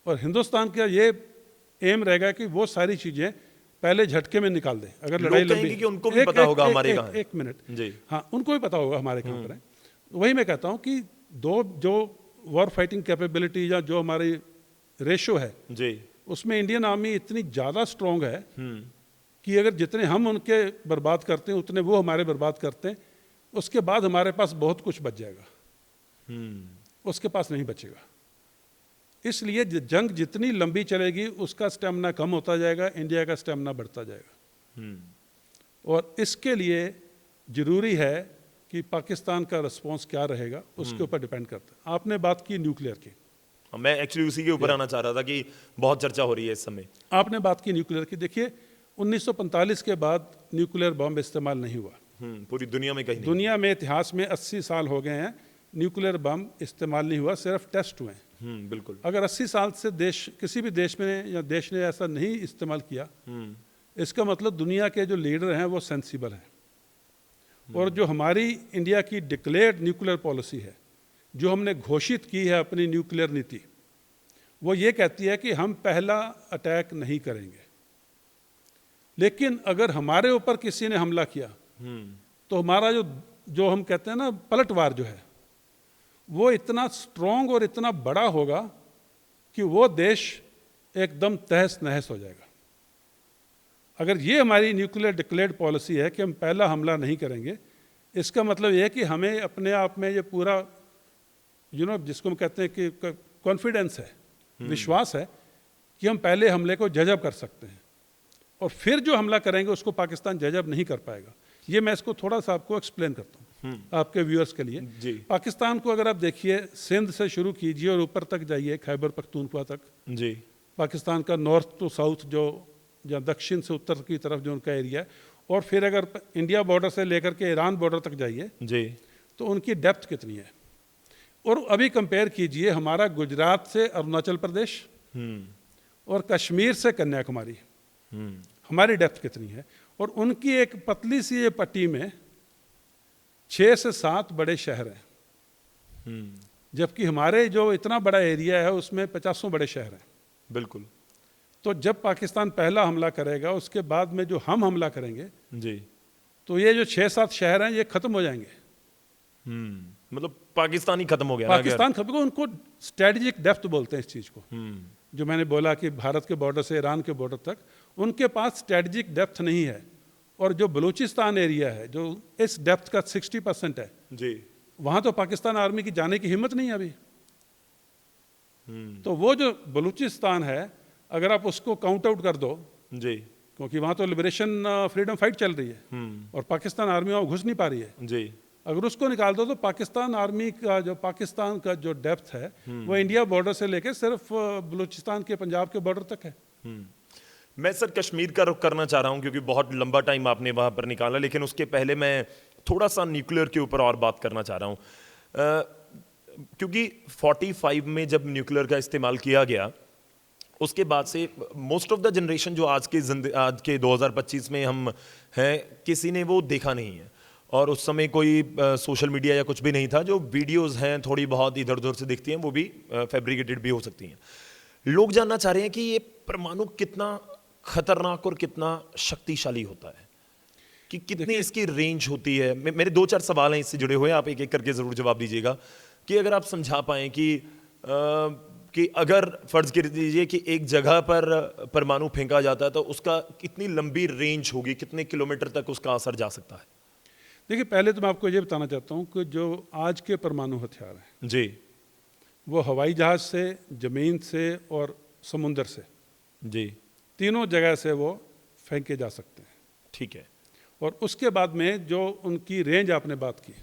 और हिंदुस्तान का ये एम रहेगा कि वो सारी चीज़ें पहले झटके में निकाल दें। अगर लड़ाई लंबी, कि उनको भी पता होगा हमारे कहाँ है। एक मिनट, जी, हाँ, उनको भी पता होगा हमारे कहाँ पर है। वही मैं कहता हूँ कि दो जो वॉर फाइटिंग कैपेबिलिटी या जो हमारी रेशो है, जी, उसमें इंडियन आर्मी इतनी ज़्यादा स्ट्रॉन्ग है कि अगर जितने हम उनके बर्बाद करते हैं उतने वो हमारे बर्बाद करते हैं, उसके बाद हमारे पास बहुत कुछ बच जाएगा, उसके पास नहीं बचेगा। इसलिए जंग जितनी लंबी चलेगी उसका स्टेमिना कम होता जाएगा, इंडिया का स्टेमिना बढ़ता जाएगा। और इसके लिए ज़रूरी है कि पाकिस्तान का रिस्पॉन्स क्या रहेगा, उसके ऊपर डिपेंड करता है। आपने बात की न्यूक्लियर की, मैं एक्चुअली उसी के ऊपर आना चाह रहा था कि बहुत चर्चा हो रही है इस समय। आपने बात की न्यूक्लियर की। देखिए, 1945 के बाद न्यूक्लियर बम इस्तेमाल नहीं हुआ पूरी दुनिया में कहीं नहीं। दुनिया में इतिहास में 80 साल हो गए हैं न्यूक्लियर बम इस्तेमाल नहीं हुआ, सिर्फ टेस्ट हुए हैं। बिल्कुल। अगर 80 साल से किसी भी देश में या देश ने ऐसा नहीं इस्तेमाल किया, इसका मतलब दुनिया के जो लीडर हैं वो सेंसिबल हैं। और जो हमारी इंडिया की डिक्लेयर्ड न्यूक्लियर पॉलिसी है, जो हमने घोषित की है अपनी न्यूक्लियर नीति, वो ये कहती है कि हम पहला अटैक नहीं करेंगे। लेकिन अगर हमारे ऊपर किसी ने हमला किया तो हमारा जो हम कहते हैं ना पलटवार जो है, वो इतना स्ट्रॉन्ग और इतना बड़ा होगा कि वो देश एकदम तहस नहस हो जाएगा। अगर ये हमारी न्यूक्लियर डिक्लेयर्ड पॉलिसी है कि हम पहला हमला नहीं करेंगे, इसका मतलब ये है कि हमें अपने आप में ये पूरा जिसको हम कहते हैं कि कॉन्फिडेंस है, विश्वास है कि हम पहले हमले को जजब कर सकते हैं, और फिर जो हमला करेंगे उसको पाकिस्तान जजब नहीं कर पाएगा। ये मैं इसको थोड़ा सा आपको एक्सप्लेन करता हूँ आपके व्यूअर्स के लिए। जी पाकिस्तान को अगर आप देखिए, सिंध से शुरू कीजिए और ऊपर तक जाइए, खैबर पख्तूनख्वा तक। जी पाकिस्तान का नॉर्थ टू साउथ जो या दक्षिण से उत्तर की तरफ जो उनका एरिया है, और फिर अगर इंडिया बॉर्डर से लेकर के ईरान बॉर्डर तक जाइए जी तो उनकी डेप्थ कितनी है। और अभी कंपेयर कीजिए हमारा गुजरात से अरुणाचल प्रदेश और कश्मीर से कन्याकुमारी, हमारी डेप्थ कितनी है, और उनकी एक पतली सी ये पट्टी में 6 से 7 बड़े शहर हैं, जबकि हमारे जो इतना बड़ा एरिया है उसमें 50 बड़े शहर हैं। बिल्कुल। तो जब पाकिस्तान पहला हमला करेगा, उसके बाद में जो हम हमला करेंगे जी तो ये जो 6-7 शहर हैं ये खत्म हो जाएंगे। मतलब पाकिस्तान ही खत्म हो गया ना अगर? पाकिस्तान खत्म, उनको स्ट्रेटेजिक डेप्थ बोलते हैं इस चीज़ को। जो मैंने बोला कि भारत के बॉर्डर से ईरान के बॉर्डर तक उनके पास स्ट्रेटेजिक डेप्थ नहीं है। और जो बलूचिस्तान एरिया है जो इस डेप्थ का 60% है, जी वहाँ तो पाकिस्तान आर्मी की जाने की हिम्मत नहीं है अभी। तो वो जो बलूचिस्तान है, अगर आप उसको काउंट आउट कर दो, जी क्योंकि वहाँ तो लिबरेशन फ्रीडम फाइट चल रही है और पाकिस्तान आर्मी वहाँ घुस नहीं पा रही है, जी अगर उसको निकाल दो तो पाकिस्तान आर्मी का पाकिस्तान का जो डेप्थ है वो इंडिया बॉर्डर से लेकर सिर्फ बलूचिस्तान के पंजाब के बॉर्डर तक है। मैं सर कश्मीर का रुख करना चाह रहा हूं क्योंकि बहुत लंबा टाइम आपने वहां पर निकाला, लेकिन उसके पहले मैं थोड़ा सा न्यूक्लियर के ऊपर और बात करना चाह रहा हूं, क्योंकि 45 में जब न्यूक्लियर का इस्तेमाल किया गया उसके बाद से मोस्ट ऑफ द जनरेशन जो आज के 2025 में हम हैं, किसी ने वो देखा नहीं है। और उस समय कोई सोशल मीडिया या कुछ भी नहीं था। जो वीडियोस हैं थोड़ी बहुत इधर उधर से दिखती हैं, वो भी फैब्रिकेटेड भी हो सकती हैं। लोग जानना चाह रहे हैं कि ये परमाणु कितना खतरनाक और कितना शक्तिशाली होता है, कि कितनी इसकी रेंज होती है। मेरे 2-4 सवाल हैं इससे जुड़े हुए, आप एक एक करके जरूर जवाब दीजिएगा। कि अगर आप समझा पाएं कि अगर फर्ज कर दीजिए कि एक जगह पर परमाणु फेंका जाता है तो उसका कितनी लंबी रेंज होगी, कितने किलोमीटर तक उसका असर जा सकता है। देखिए, पहले तो मैं आपको ये बताना चाहता हूँ कि जो आज के परमाणु हथियार हैं जी, वो हवाई जहाज से, ज़मीन से और समुंदर से, जी तीनों जगह से वो फेंके जा सकते हैं। ठीक है। और उसके बाद में जो उनकी रेंज आपने बात की,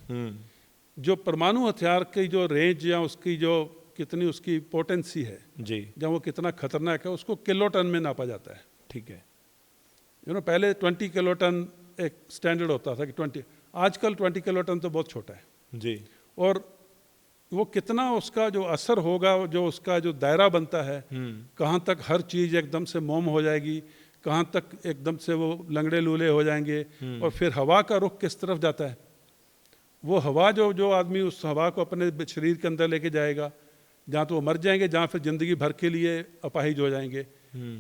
जो परमाणु हथियार की जो रेंज या उसकी जो कितनी उसकी पोटेंसी है जी, या वो कितना खतरनाक है, उसको किलो टन में नापा जाता है। ठीक है। पहले 20 किलो टन एक स्टैंडर्ड होता था कि 20, आजकल 20 किलो टन तो बहुत छोटा है जी। और वो कितना उसका जो असर होगा, जो उसका जो दायरा बनता है, कहाँ तक हर चीज़ एकदम से मोम हो जाएगी, कहाँ तक एकदम से वो लंगड़े लूले हो जाएंगे, और फिर हवा का रुख किस तरफ जाता है। वो हवा जो आदमी उस हवा को अपने शरीर के अंदर लेके जाएगा, जहाँ तो वो मर जाएंगे, जहाँ फिर ज़िंदगी भर के लिए अपाहिज हो जाएंगे।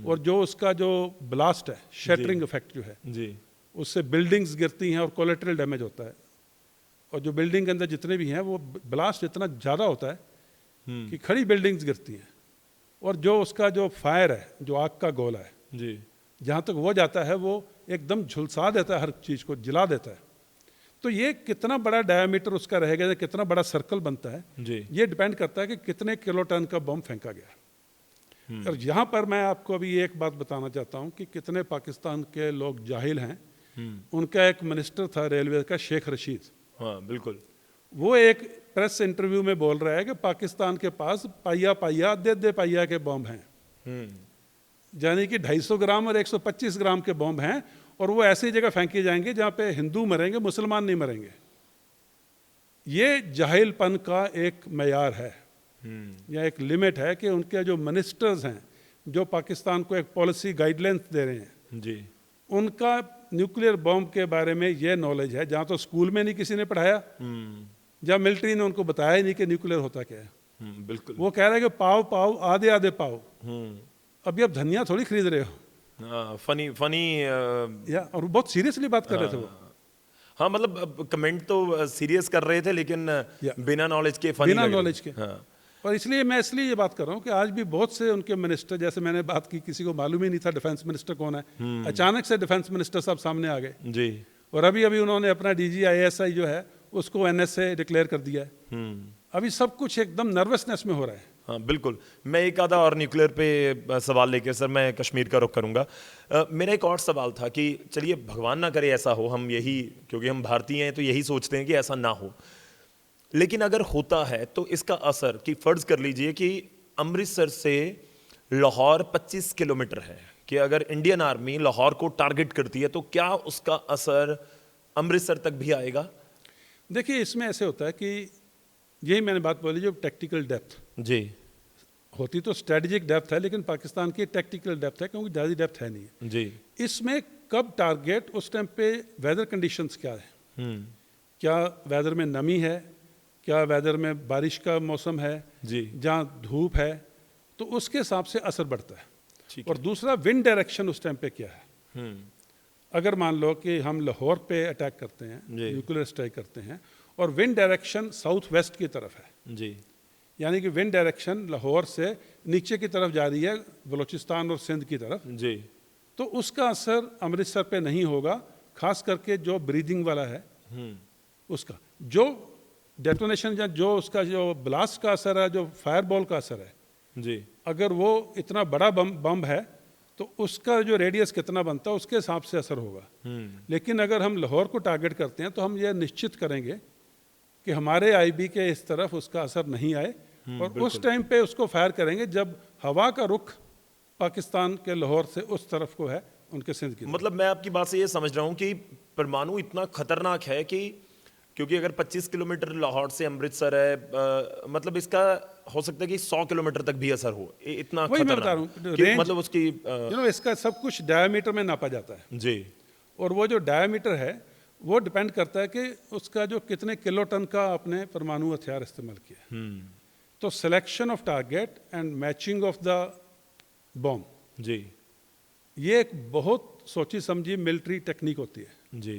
और जो उसका जो ब्लास्ट है, शैटरिंग इफेक्ट जो है जी, उससे बिल्डिंग्स गिरती हैं और कोलेट्रल डैमेज होता है। और जो बिल्डिंग के अंदर जितने भी हैं वो ब्लास्ट इतना ज़्यादा होता है कि खड़ी बिल्डिंग्स गिरती हैं। और जो उसका जो फायर है, जो आग का गोला है, जी, जहाँ तक वो जाता है वो एकदम झुलसा देता है, हर चीज़ को जला देता है। तो ये कितना बड़ा डायमीटर उसका रहेगा, कितना बड़ा सर्कल बनता है, जी, ये डिपेंड करता है कि कितने किलो टन का बम फेंका गया। और यहाँ पर मैं आपको अभी एक बात बताना चाहता हूँ कि कितने पाकिस्तान के लोग जाहिल हैं। उनका एक मिनिस्टर था रेलवे का, शेख रशीद। हाँ बिल्कुल। वो एक प्रेस इंटरव्यू में बोल रहा है कि पाकिस्तान के पास पाइया पाइया दे पाइया के बम हैं, यानी कि 250 ग्राम और 125 ग्राम के बम हैं। और वो ऐसी जगह फेंके जाएंगे जहाँ पे हिंदू मरेंगे, मुसलमान नहीं मरेंगे। ये जाहिलपन का एक मयार है या एक लिमिट है कि उनके जो मिनिस्टर्स हैं, जो पाकिस्तान को एक पॉलिसी गाइडलाइंस दे रहे हैं जी, उनका न्यूक्लियर बॉम्ब के बारे में ये नॉलेज है। जहाँ तो स्कूल में नहीं किसी ने पढ़ाया, जहाँ मिलिट्री ने उनको बताया ही नहीं कि न्यूक्लियर होता क्या है। बिल्कुल। वो कह रहे हैं कि पाव पाव आधे आधे पाव। अभी आप धनिया थोड़ी खरीद रहे हो। फनी या और बहुत सीरियसली बात कर रहे थे वो। हाँ, मतलब कमेंट तो सीरियस कर रहे थे, लेकिन बिना नॉलेज के फनी बिना लग रहे नॉलेज थे। के। हाँ, और इसलिए मैं ये बात कर रहा हूँ कि आज भी बहुत से उनके मिनिस्टर, जैसे मैंने बात की, किसी को मालूम ही नहीं था डिफेंस मिनिस्टर कौन है, अचानक से डिफेंस मिनिस्टर साहब सामने आ गए। जी, और अभी अभी उन्होंने अपना DGISI जो है उसको NSA डिक्लेयर कर दिया है। अभी सब कुछ एकदम नर्वसनेस में हो रहा है। हाँ बिल्कुल। मैं एक आधा और न्यूक्लियर पे सवाल लेके सर मैं कश्मीर का रुख करूंगा। मेरा एक और सवाल था कि चलिए भगवान ना करे ऐसा हो, हम यही क्योंकि हम भारतीय हैं तो यही सोचते हैं कि ऐसा ना हो, लेकिन अगर होता है तो इसका असर कि फर्ज कर लीजिए कि अमृतसर से लाहौर 25 किलोमीटर है, कि अगर इंडियन आर्मी लाहौर को टारगेट करती है तो क्या उसका असर अमृतसर तक भी आएगा? देखिए इसमें ऐसे होता है कि यही मैंने बात बोली, जो टेक्टिकल डेप्थ जी होती तो स्ट्रेटेजिक डेप्थ है, लेकिन पाकिस्तान की टेक्टिकल डेप्थ है क्योंकि ज़्यादा डेप्थ है नहीं है। जी। इसमें कब टारगेट, उस टाइम पे वेदर कंडीशंस क्या है, क्या वेदर में नमी है, क्या वेदर में बारिश का मौसम है, जी जहाँ धूप है, तो उसके हिसाब से असर बढ़ता है। ठीक और दूसरा विंड डायरेक्शन उस टाइम पे क्या है। है। अगर मान लो कि हम लाहौर पे अटैक करते हैं, जी। न्यूक्लियर स्ट्राइक करते हैं, और विंड डायरेक्शन साउथ वेस्ट की तरफ है, जी यानी कि विंड डायरेक्शन लाहौर से नीचे की तरफ जा रही है बलूचिस्तान और सिंध की तरफ, जी तो उसका असर अमृतसर पे नहीं होगा, खास करके जो ब्रीदिंग वाला है उसका। जो डेटोनेशन या जो उसका जो ब्लास्ट का असर है, जो फायरबॉल का असर है, जी अगर वो इतना बड़ा बम है तो उसका जो रेडियस कितना बनता है उसके हिसाब से असर होगा। लेकिन अगर हम लाहौर को टारगेट करते हैं तो हम ये निश्चित करेंगे कि हमारे आईबी के इस तरफ उसका असर नहीं आए, और उस टाइम पे उसको फायर करेंगे जब हवा का रुख पाकिस्तान के लाहौर से उस तरफ को है, उनके सिंध की तरफ। मतलब मैं आपकी बात से ये समझ रहा हूँ कि परमाणु इतना खतरनाक है कि क्योंकि अगर 25 किलोमीटर लाहौर से अमृतसर है, मतलब इसका हो सकता है कि 100 किलोमीटर तक भी असर हो, इतना वही मैं बता खतरनाक रहा हूँ, कि रेंज मतलब उसकी इसका सब कुछ डायमीटर में नापा जाता है, जी और वो जो डायमीटर है वो डिपेंड करता है कि उसका जो कितने किलोटन का आपने परमाणु हथियार इस्तेमाल किया। तो selection of target and matching of the bomb, जी ये एक बहुत सोची समझी मिलिट्री टेक्निक होती है जी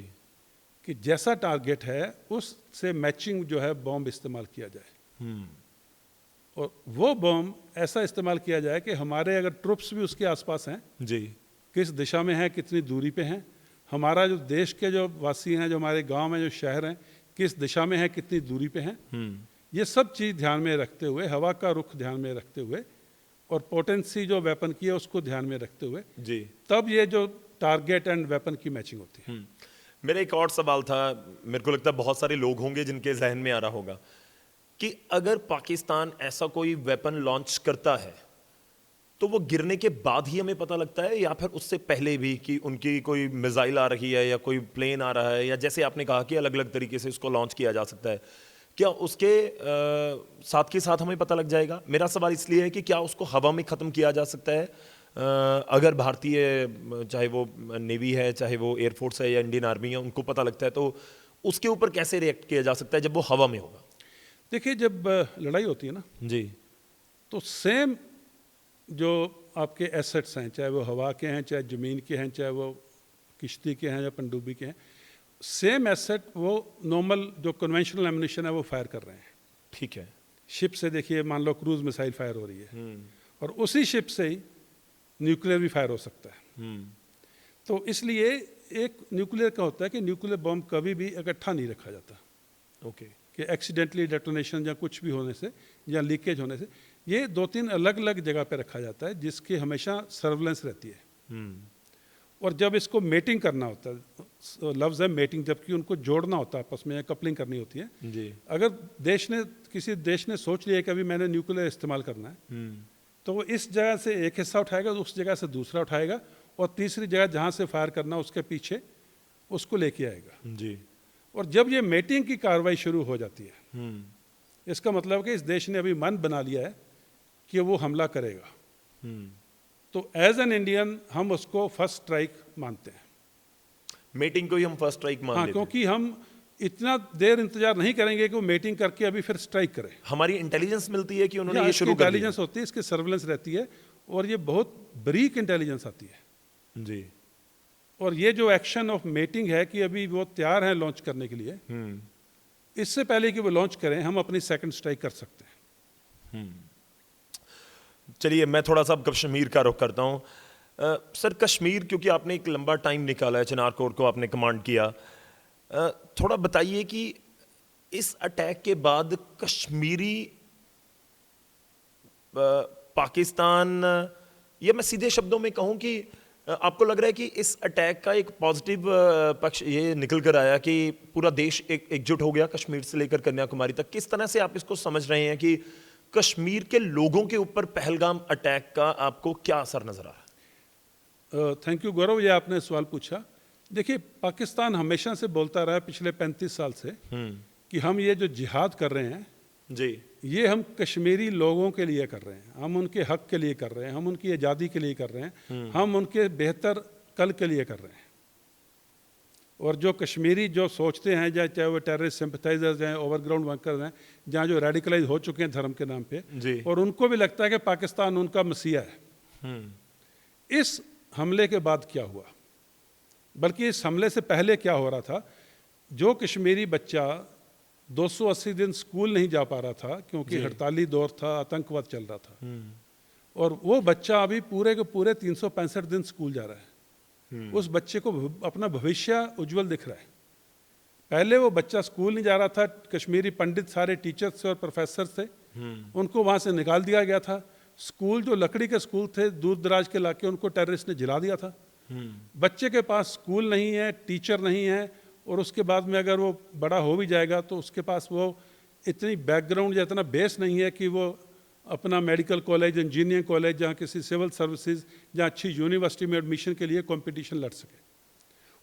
कि जैसा टारगेट है उससे मैचिंग जो है बॉम्ब इस्तेमाल किया जाए, और वो बॉम्ब ऐसा इस्तेमाल किया जाए कि हमारे अगर ट्रुप्स भी उसके आसपास हैं, जी किस दिशा में है, कितनी दूरी पे हैं, हमारा जो देश के जो वासी हैं, जो हमारे गांव में जो शहर हैं, किस दिशा में है, कितनी दूरी पे हैं, ये सब चीज़ ध्यान में रखते हुए, हवा का रुख ध्यान में रखते हुए, और पोटेंसी जो वेपन की है उसको ध्यान में रखते हुए, जी तब ये जो टारगेट एंड वेपन की मैचिंग होती है। मेरा एक और सवाल था, मेरे को लगता है बहुत सारे लोग होंगे जिनके जहन में आ रहा होगा कि अगर पाकिस्तान ऐसा कोई वेपन लॉन्च करता है तो वो गिरने के बाद ही हमें पता लगता है या फिर उससे पहले भी कि उनकी कोई मिसाइल आ रही है या कोई प्लेन आ रहा है, या जैसे आपने कहा कि अलग अलग तरीके से उसको लॉन्च किया जा सकता है, क्या उसके साथ के साथ हमें पता लग जाएगा? मेरा सवाल इसलिए है कि क्या उसको हवा में ख़त्म किया जा सकता है अगर भारतीय, चाहे वो नेवी है, चाहे वो एयरफोर्स है या इंडियन आर्मी है, उनको पता लगता है, तो उसके ऊपर कैसे रिएक्ट किया जा सकता है जब वो हवा में होगा? देखिए जब लड़ाई होती है ना, जी तो सेम जो आपके एसेट्स हैं, चाहे वो हवा के हैं, चाहे ज़मीन के हैं, चाहे वो किश्ती के हैं या पनडुब्बी के हैं, सेम एसेट वो नॉर्मल जो कन्वेंशनल एम्यूनिशन है वो फायर कर रहे हैं। ठीक है। शिप से देखिए, मान लो क्रूज मिसाइल फायर हो रही है, और उसी शिप से ही न्यूक्लियर भी फायर हो सकता है। तो इसलिए एक न्यूक्लियर का होता है कि न्यूक्लियर बॉम्ब कभी भी इकट्ठा नहीं रखा जाता, ओके कि एक्सीडेंटली डेटोनेशन या कुछ भी होने से या लीकेज होने से, ये 2-3 अलग अलग जगह पे रखा जाता है जिसकी हमेशा सर्वेलेंस रहती है। और जब इसको मेटिंग करना होता है, लफ्ज़ है मेटिंग, जबकि उनको जोड़ना होता है आपस में, कपलिंग करनी होती है। जी अगर किसी देश ने सोच लिया कि अभी मैंने न्यूक्लियर इस्तेमाल करना है, तो वो इस जगह से एक हिस्सा उठाएगा, उस जगह से दूसरा उठाएगा, और तीसरी जगह जहाँ से फायर करना उसके पीछे उसको लेके आएगा। जी और जब ये मेटिंग की कार्रवाई शुरू हो जाती है, इसका मतलब कि इस देश ने अभी मन बना लिया है कि वो हमला करेगा, तो एज एन इंडियन हम उसको फर्स्ट स्ट्राइक मानते हैं। मीटिंग को ही हम फर्स्ट स्ट्राइक मान हाँ, लेते हैं। क्योंकि हम इतना देर इंतजार नहीं करेंगे कि वो मीटिंग करके अभी फिर स्ट्राइक करे। हमारी इंटेलिजेंस मिलती है कि उन्होंने हाँ, ये इसकी शुरू कर दिया। इंटेलिजेंस होती है, इसकी सर्वेलेंस रहती है, और ये बहुत बरीक इंटेलिजेंस आती है। जी और ये जो एक्शन ऑफ मीटिंग है कि अभी वो तैयार हैं लॉन्च करने के लिए, इससे पहले कि वो लॉन्च करें हम अपनी सेकंड स्ट्राइक कर सकते हैं। चलिए मैं थोड़ा सा अब कश्मीर का रुख करता हूँ। सर कश्मीर, क्योंकि आपने एक लंबा टाइम निकाला है, चिनार कोर को आपने कमांड किया, थोड़ा बताइए कि इस अटैक के बाद कश्मीरी पाकिस्तान, या मैं सीधे शब्दों में कहूं कि आपको लग रहा है कि इस अटैक का एक पॉजिटिव पक्ष ये निकल कर आया कि पूरा देश एकजुट हो गया कश्मीर से लेकर कन्याकुमारी तक? किस तरह से आप इसको समझ रहे हैं कि कश्मीर के लोगों के ऊपर पहलगाम अटैक का आपको क्या असर नजर आ रहा है? थैंक यू गौरव, ये आपने सवाल पूछा। देखिए, पाकिस्तान हमेशा से बोलता रहा है पिछले 35 साल से कि हम ये जो जिहाद कर रहे हैं जी, ये हम कश्मीरी लोगों के लिए कर रहे हैं, हम उनके हक के लिए कर रहे हैं, हम उनकी आज़ादी के लिए कर रहे हैं, हम उनके बेहतर कल के लिए कर रहे हैं। और जो कश्मीरी जो सोचते हैं, चाहे वो टेररिस्ट सिंपथाइजर्स हैं, ओवरग्राउंड वर्कर्स हैं, जहाँ जो रेडिकलाइज हो चुके हैं धर्म के नाम पे, जी, और उनको भी लगता है कि पाकिस्तान उनका मसीहा है। इस हमले के बाद क्या हुआ, बल्कि इस हमले से पहले क्या हो रहा था, जो कश्मीरी बच्चा 280 दिन स्कूल नहीं जा पा रहा था क्योंकि हड़ताली दौर था, आतंकवाद चल रहा था, और वो बच्चा अभी पूरे के पूरे 365 दिन स्कूल जा रहा है। उस बच्चे को अपना भविष्य उज्जवल दिख रहा है। पहले वो बच्चा स्कूल नहीं जा रहा था, कश्मीरी पंडित सारे टीचर्स और प्रोफेसर थे, उनको वहाँ से निकाल दिया गया था। स्कूल जो लकड़ी के स्कूल थे दूर दराज के इलाके, उनको टेररिस्ट ने जला दिया था। बच्चे के पास स्कूल नहीं है, टीचर नहीं है, और उसके बाद में अगर वो बड़ा हो भी जाएगा तो उसके पास वो इतनी बैकग्राउंड या इतना बेस नहीं है कि वो अपना मेडिकल कॉलेज, इंजीनियरिंग कॉलेज, जहाँ किसी सिविल सर्विसेज, जहाँ अच्छी यूनिवर्सिटी में एडमिशन के लिए कंपटीशन लड़ सके।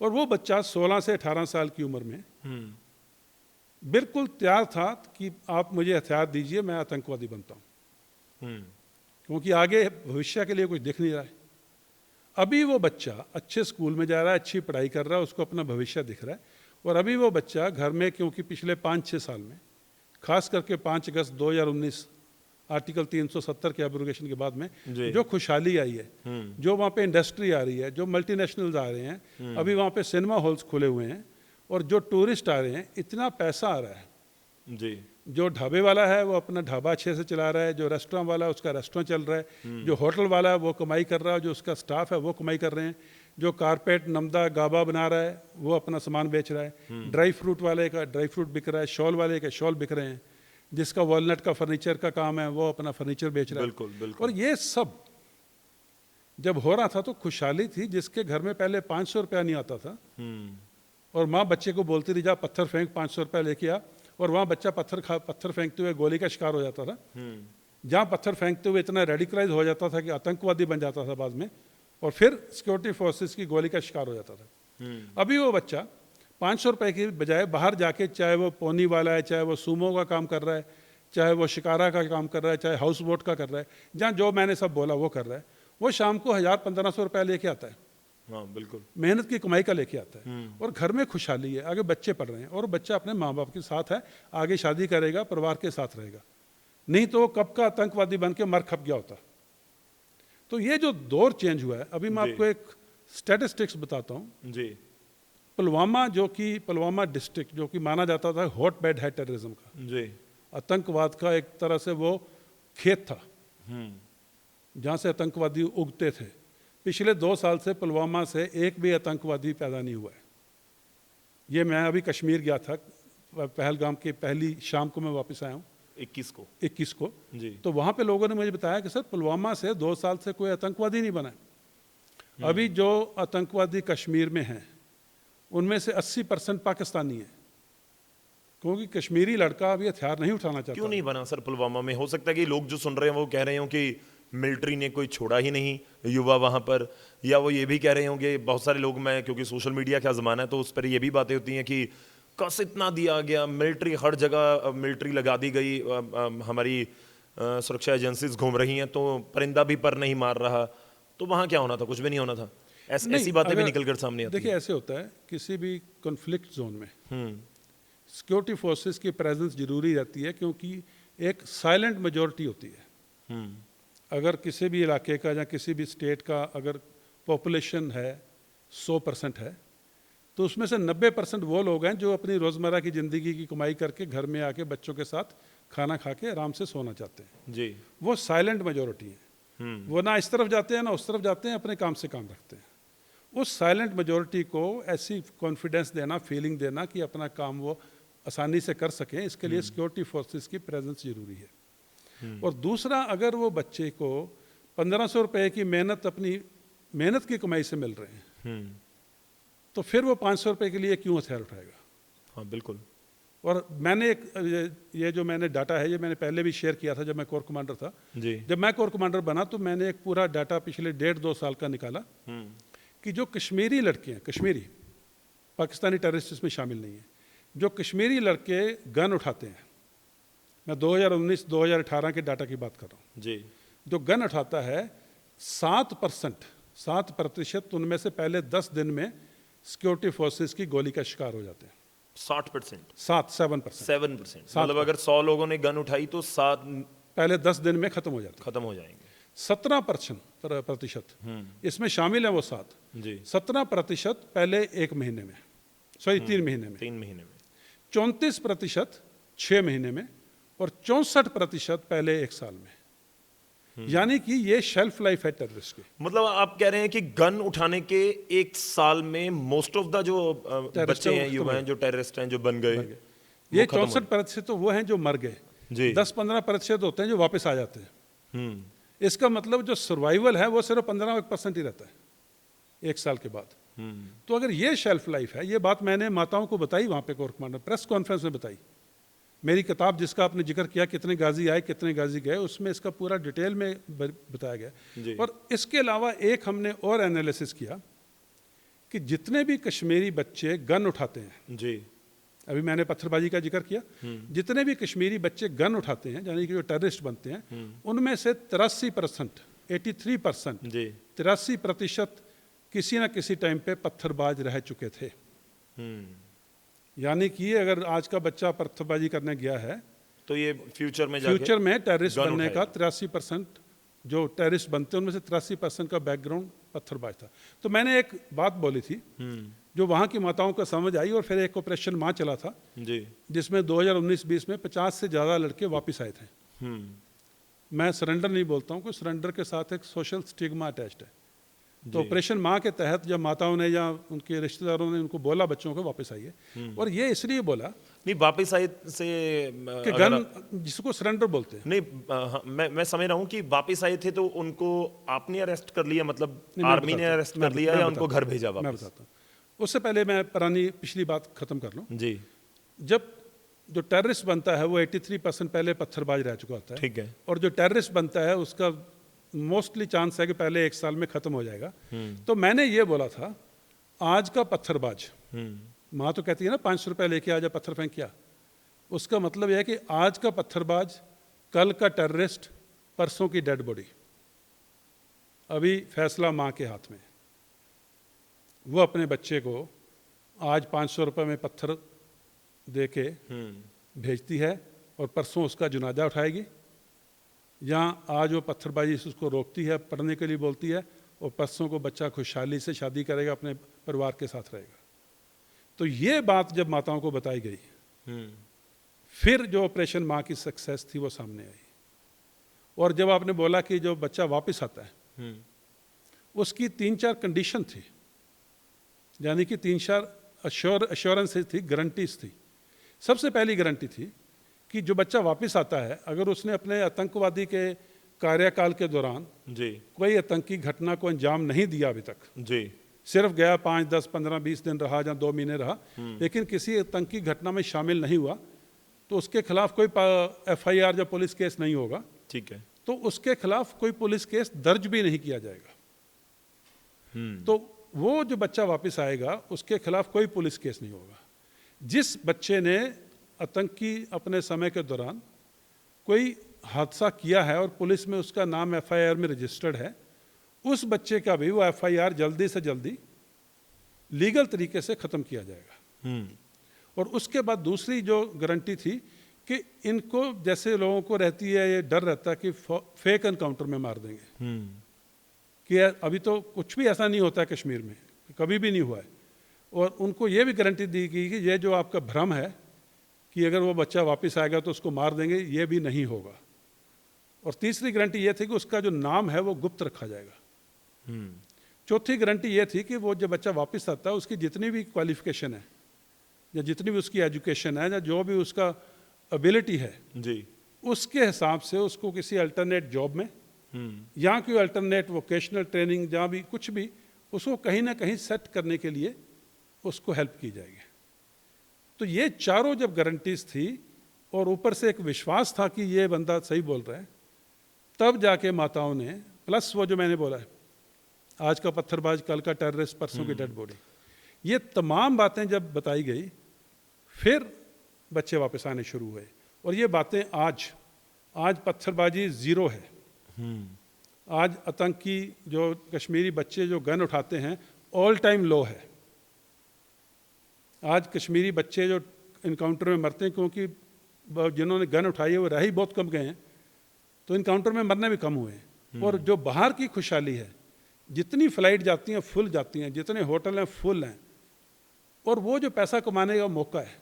और वो बच्चा 16 से 18 साल की उम्र में बिल्कुल तैयार था कि आप मुझे हथियार दीजिए, मैं आतंकवादी बनता हूँ, क्योंकि आगे भविष्य के लिए कुछ दिख नहीं रहा है। अभी वो बच्चा अच्छे स्कूल में जा रहा है, अच्छी पढ़ाई कर रहा है, उसको अपना भविष्य दिख रहा है, और अभी वो बच्चा घर में, क्योंकि पिछले 5-6 साल में, खास करके 5 अगस्त 2019 आर्टिकल 370 के एब्रोगेशन के बाद में जो खुशहाली आई है, जो वहाँ पे इंडस्ट्री आ रही है, जो मल्टीनेशनल्स आ रहे हैं, अभी वहाँ पे सिनेमा हॉल्स खुले हुए हैं, और जो टूरिस्ट आ रहे हैं, इतना पैसा आ रहा है जी, जो ढाबे वाला है वो अपना ढाबा अच्छे से चला रहा है, जो रेस्टोरेंट वाला है उसका रेस्टोरेंट चल रहा है, जो होटल वाला है वो कमाई कर रहा है, जो उसका स्टाफ है वो कमाई कर रहे हैं, जो कारपेट, नमदा, गाबा बना रहा है वो अपना सामान बेच रहा है, ड्राई फ्रूट वाले का ड्राई फ्रूट बिक रहा है, शॉल वाले का शॉल बिक रहे हैं, जिसका वॉलनट का फर्नीचर का काम है वो अपना फर्नीचर बेच रहा है। बिल्कुल बिल्कुल। और ये सब जब हो रहा था तो खुशहाली थी, जिसके घर में पहले 500 रुपया नहीं आता था, और माँ बच्चे को बोलती रही जा पत्थर फेंक, 500 रुपया लेके आ, और वहाँ बच्चा पत्थर फेंकते हुए गोली का शिकार हो जाता था, जहाँ पत्थर फेंकते हुए इतना रेडिकलाइज हो जाता था कि आतंकवादी बन जाता था बाद में, और फिर सिक्योरिटी फोर्सेस की गोली का शिकार हो जाता था। अभी वो बच्चा 500 रुपये की बजाय बाहर जाके, चाहे वो पोनी वाला है, चाहे वो सूमो का काम कर रहा है, चाहे वो शिकारा का काम कर रहा है, चाहे हाउस बोट का कर रहा है, जहाँ जो मैंने सब बोला वो कर रहा है, वो शाम को 1000-1500 रुपया लेके आता है। हाँ बिल्कुल, मेहनत की कमाई का लेके आता है, और घर में खुशहाली है, आगे बच्चे पढ़ रहे हैं, और बच्चा अपने माँ बाप के साथ है, आगे शादी करेगा, परिवार के साथ रहेगा, नहीं तो वो कब का आतंकवादी बन के मर खप गया होता। तो ये जो दौर चेंज हुआ है, अभी मैं आपको एक स्टैटिस्टिक्स बताता हूँ। जी, पुलवामा डिस्ट्रिक्ट जो कि माना जाता था हॉट बेड है टेररिज्म का, जी, आतंकवाद का एक तरह से वो खेत था जहाँ से आतंकवादी उगते थे। पिछले 2 साल से पुलवामा से एक भी आतंकवादी पैदा नहीं हुआ है। ये मैं अभी कश्मीर गया था, पहलगाम की पहली शाम को मैं वापस आया हूँ 21 को जी, तो वहाँ पे लोगों ने मुझे बताया कि सर पुलवामा से 2 साल से कोई आतंकवादी नहीं बना है। अभी जो आतंकवादी कश्मीर में हैं उनमें से 80% पाकिस्तानी है, क्योंकि कश्मीरी लड़का अभी हथियार नहीं उठाना चाहता। क्यों नहीं बना सर पुलवामा में? हो सकता है कि लोग जो सुन रहे हैं वो कह रहे हो कि मिलिट्री ने कोई छोड़ा ही नहीं युवा वहां पर, या वो ये भी कह रहे होंगे, बहुत सारे लोग, मैं क्योंकि सोशल मीडिया का ज़माना है तो उस पर ये भी बातें होती हैं कि कस इतना दिया गया, मिलिट्री हर जगह मिलिट्री लगा दी गई, हमारी सुरक्षा एजेंसीज घूम रही हैं तो परिंदा भी पर नहीं मार रहा, तो वहाँ क्या होना था? कुछ भी नहीं होना था। ऐसी बातें भी निकल कर सामने आती हैं। देखिए ऐसे होता है, किसी भी कॉन्फ्लिक्ट जोन में सिक्योरिटी फोर्सेस की प्रेजेंस जरूरी रहती है, क्योंकि एक साइलेंट मेजॉरिटी होती है। अगर किसी भी इलाके का या किसी भी स्टेट का अगर पॉपुलेशन है 100% है, तो उसमें से 90% वो लोग हैं जो अपनी रोज़मर्रा की ज़िंदगी की कमाई करके घर में आके बच्चों के साथ खाना खा के आराम से सोना चाहते हैं जी, वो साइलेंट मेजॉरिटी है। वो ना इस तरफ जाते हैं ना उस तरफ जाते हैं, अपने काम से काम रखते हैं। उस साइलेंट मेजॉरिटी को ऐसी कॉन्फिडेंस देना, फीलिंग देना कि अपना काम वो आसानी से कर सकें, इसके लिए सिक्योरिटी फोर्सेस की प्रेजेंस जरूरी है। और दूसरा, अगर वो बच्चे को 1500 रुपए की अपनी मेहनत की कमाई से मिल रहे हैं, तो फिर वो 500 रुपए के लिए क्यों हथियार उठाएगा? हाँ बिल्कुल। और मैंने ये जो मैंने डाटा है, ये मैंने पहले भी शेयर किया था जब मैं कोर कमांडर था। जी। जब मैं कोर कमांडर बना तो मैंने एक पूरा डाटा पिछले 1.5-2 साल का निकाला कि जो कश्मीरी लड़के हैं, कश्मीरी, पाकिस्तानी टेररिस्ट इसमें शामिल नहीं है, जो कश्मीरी लड़के गन उठाते हैं, मैं 2019-2018 के डाटा की बात कर रहा हूँ, जी। जो गन उठाता है 7% उनमें से पहले 10 दिन में सिक्योरिटी फोर्सेस की गोली का शिकार हो जाते हैं। 60%? 7% 7%। मतलब अगर 100 लोगों ने गन उठाई तो 7 पहले 10 दिन में खत्म हो जाते हैं। खत्म हो जाएंगे। 17% इसमें शामिल है वो 7। जी। 17% पहले 1 महीने में, सॉरी 3 महीने में, 3 महीने में। 34% 6 महीने में, और 64% पहले 1 साल में। यानी कि ये शेल्फ लाइफ है टेररिस्ट की। मतलब आप कह रहे हैं कि गन उठाने के 1 साल में मोस्ट ऑफ द जो बच्चे हैं, युवा हैं, जो टेररिस्ट हैं, जो बन गए, ये 64% तो वो हैं जो मर गए, 10-15% होते हैं जो वापस आ जाते हैं। इसका मतलब जो सर्वाइवल है वो सिर्फ 15% ही रहता है 1 साल के बाद। तो अगर ये शेल्फ लाइफ है, ये बात मैंने माताओं को बताई वहाँ पे कोर कमांडर प्रेस कॉन्फ्रेंस में बताई। मेरी किताब जिसका आपने जिक्र किया, कितने गाजी आए कितने गाजी गए, उसमें इसका पूरा डिटेल में बताया गया। और इसके अलावा एक हमने और एनालिसिस किया कि जितने भी कश्मीरी बच्चे गन उठाते हैं, जी, अभी मैंने पत्थरबाजी का जिक्र किया, जितने भी कश्मीरी बच्चे गन उठाते हैं, यानी कि जो टेररिस्ट बनते हैं, उनमें से 83%, 83% किसी न किसी टाइम पे पत्थरबाज रह चुके थे। यानी कि अगर आज का बच्चा पत्थरबाजी करने गया है तो ये फ्यूचर में टेररिस्ट बनने का 83% जो टेररिस्ट बनते हैं उनमें से 83% का बैकग्राउंड पत्थरबाज था। तो मैंने एक बात बोली थी जो वहाँ की माताओं को समझ आई, और फिर एक ऑपरेशन माँ चला था जी, जिसमें 2019-20 में 50 से ज़्यादा लड़के वापस आए थे। मैं सरेंडर नहीं बोलता हूँ, कि सरेंडर के साथ एक सोशल स्टिग्मा अटैच्ड है। तो ऑपरेशन माँ के तहत जब माताओं ने या उनके रिश्तेदारों ने उनको बोला बच्चों को वापस आइए, और ये इसलिए बोला नहीं वापस आए से कि गन जिसको सरेंडर बोलते हैं, नहीं मैं समझ रहा हूँ कि वापस आए थे तो उनको आपने अरेस्ट कर लिया, मतलब आर्मी ने अरेस्ट कर लिया या उनको घर भेजा वापस? मैं बताता हूँ। उससे पहले मैं पिछली बात खत्म कर लूँ जी। जब जो टेररिस्ट बनता है वो 83% पहले पत्थरबाज रह चुका होता है, ठीक है, और जो टेररिस्ट बनता है उसका मोस्टली चांस है कि पहले 1 साल में खत्म हो जाएगा। तो मैंने ये बोला था, आज का पत्थरबाज, माँ तो कहती है ना 500 रुपये लेके आ जा पत्थर फेंक किया, उसका मतलब यह है कि आज का पत्थरबाज कल का टेररिस्ट, परसों की डेड बॉडी। अभी फैसला माँ के हाथ में। वो अपने बच्चे को आज 500 रुपये में पत्थर दे के भेजती है और परसों उसका जनाजा उठाएगी, या आज वो पत्थरबाजी से उसको रोकती है, पढ़ने के लिए बोलती है, और परसों को बच्चा खुशहाली से शादी करेगा, अपने परिवार के साथ रहेगा। तो ये बात जब माताओं को बताई गई, फिर जो ऑपरेशन माँ की सक्सेस थी वो सामने आई। और जब आपने बोला कि जो बच्चा वापस आता है उसकी 3-4 कंडीशन थी, यानी कि 3-4 अश्योरेंसेस थी, गारंटीज थी। सबसे पहली गारंटी थी कि जो बच्चा वापस आता है, अगर उसने अपने आतंकवादी के कार्यकाल के दौरान जी कोई आतंकी घटना को अंजाम नहीं दिया अभी तक जी, सिर्फ गया 5, 10, 15, 20 दिन रहा या 2 महीने रहा, लेकिन किसी आतंकी घटना में शामिल नहीं हुआ, तो उसके खिलाफ कोई FIR या पुलिस केस नहीं होगा। ठीक है, तो उसके खिलाफ कोई पुलिस केस दर्ज भी नहीं किया जाएगा। तो वो जो बच्चा वापस आएगा उसके खिलाफ कोई पुलिस केस नहीं होगा। जिस बच्चे ने आतंकी अपने समय के दौरान कोई हादसा किया है और पुलिस में उसका नाम FIR में रजिस्टर्ड है, उस बच्चे का भी वो FIR जल्दी से जल्दी लीगल तरीके से ख़त्म किया जाएगा। और उसके बाद दूसरी जो गारंटी थी कि इनको, जैसे लोगों को रहती है ये डर रहता है कि फेक एनकाउंटर में मार देंगे, कि अभी तो कुछ भी ऐसा नहीं होता है कश्मीर में, कभी भी नहीं हुआ है। और उनको ये भी गारंटी दी गई कि ये जो आपका भ्रम है कि अगर वो बच्चा वापस आएगा तो उसको मार देंगे, ये भी नहीं होगा। और तीसरी गारंटी ये थी कि उसका जो नाम है वो गुप्त रखा जाएगा। चौथी गारंटी ये थी कि वो जब बच्चा वापस आता है उसकी जितनी भी क्वालिफिकेशन है या जितनी भी उसकी एजुकेशन है या जो भी उसका एबिलिटी है जी, उसके हिसाब से उसको किसी अल्टरनेट जॉब में या कोई अल्टरनेट वोकेशनल ट्रेनिंग, जहाँ भी कुछ भी, उसको कहीं ना कहीं सेट करने के लिए उसको हेल्प की जाएगी। तो ये चारों जब गारंटीज थी और ऊपर से एक विश्वास था कि ये बंदा सही बोल रहा है, तब जाके माताओं ने, प्लस वो जो मैंने बोला है, आज का पत्थरबाज कल का टेररिस्ट परसों की डेड बॉडी, ये तमाम बातें जब बताई गई, फिर बच्चे वापस आने शुरू हुए। और ये बातें आज पत्थरबाजी ज़ीरो है। आज आतंकी जो कश्मीरी बच्चे जो गन उठाते हैं ऑल टाइम लो है। आज कश्मीरी बच्चे जो इनकाउंटर में मरते हैं, क्योंकि जिन्होंने गन उठाई है वो रह ही बहुत कम गए हैं, तो इनकाउंटर में मरने भी कम हुए हैं। और जो बाहर की खुशहाली है, जितनी फ्लाइट जाती हैं फुल जाती हैं, जितने होटल हैं फुल हैं, और वो जो पैसा कमाने का मौका है,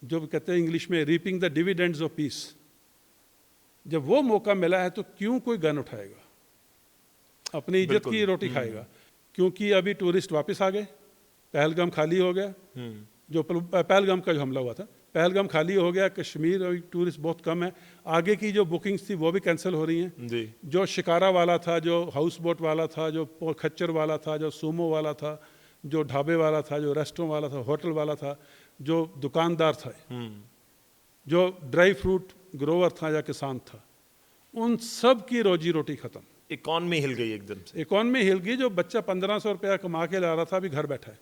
जो कहते हैं इंग्लिश में reaping the dividends of peace, जब वो मौका मिला है तो क्यों कोई गन उठाएगा, अपनी इज्जत की रोटी खाएगा। क्योंकि अभी टूरिस्ट वापस आ गए, पहलगाम खाली हो गया, जो पहलगाम का जो हमला हुआ था, पहलगाम खाली हो गया, कश्मीर अभी टूरिस्ट बहुत कम है, आगे की जो बुकिंग्स थी वो भी कैंसिल हो रही हैं जी। जो शिकारा वाला था, जो हाउस बोट वाला था, जो खच्चर वाला था, जो सूमो वाला था, जो ढाबे वाला था, जो रेस्टोरेंट वाला था, होटल वाला था, जो दुकानदार था, जो ड्राई फ्रूट ग्रोवर था या किसान था, उन सब की रोजी रोटी खत्म। इकॉनमी हिल गई एकदम से। इकॉनमी हिल गई। जो बच्चा 1500 रुपया कमा के ला रहा था अभी घर बैठा है।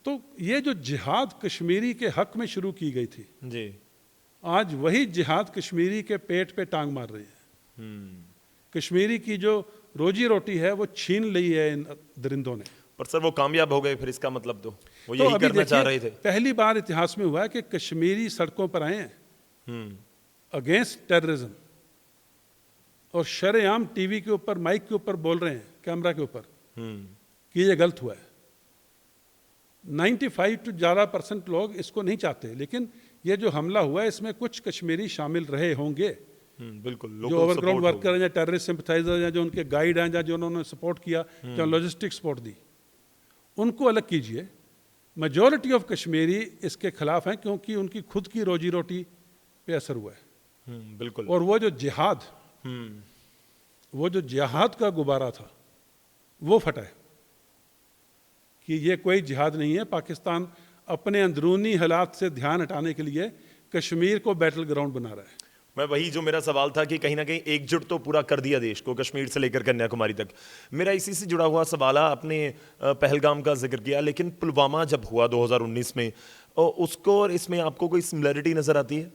तो ये जो जिहाद कश्मीरी के हक में शुरू की गई थी जी, आज वही जिहाद कश्मीरी के पेट पे टांग मार रही है। कश्मीरी की जो रोजी रोटी है वो छीन ली है इन दरिंदों ने। पर सर वो कामयाब हो गए, फिर इसका मतलब तो वो तो यही अभी करना चाह रहे थे। पहली बार इतिहास में हुआ है कि कश्मीरी सड़कों पर आए हैं अगेंस्ट टेररिज्म, और शरेआम टीवी के ऊपर, माइक के ऊपर बोल रहे हैं, कैमरा के ऊपर, कि ये गलत हुआ है। 95 टू ज़्यादा % लोग इसको नहीं चाहते, लेकिन ये जो हमला हुआ है इसमें कुछ कश्मीरी शामिल रहे होंगे। बिल्कुल, जो ओवरग्राउंड वर्कर हैं या टेररिस्ट सिंपथाइजर हैं, जो उनके गाइड हैं, या जो उन्होंने सपोर्ट किया, जो लॉजिस्टिक सपोर्ट दी, उनको अलग कीजिए। मेजॉरिटी ऑफ कश्मीरी इसके खिलाफ हैं, क्योंकि उनकी खुद की रोजी रोटी पे असर हुआ है। बिल्कुल। और वो जो जिहाद का गुब्बारा था वो फटा है कि ये कोई जिहाद नहीं है। पाकिस्तान अपने अंदरूनी हालात से ध्यान हटाने के लिए कश्मीर को बैटल ग्राउंड बना रहा है। मैं वही जो मेरा सवाल था कि कहीं ना कहीं एकजुट तो पूरा कर दिया देश को, कश्मीर से लेकर कन्याकुमारी तक। मेरा इसी से जुड़ा हुआ सवाल है, आपने पहलगाम का जिक्र किया, लेकिन पुलवामा जब हुआ 2019 में, उसको और इसमें आपको कोई सिमिलरिटी नजर आती है?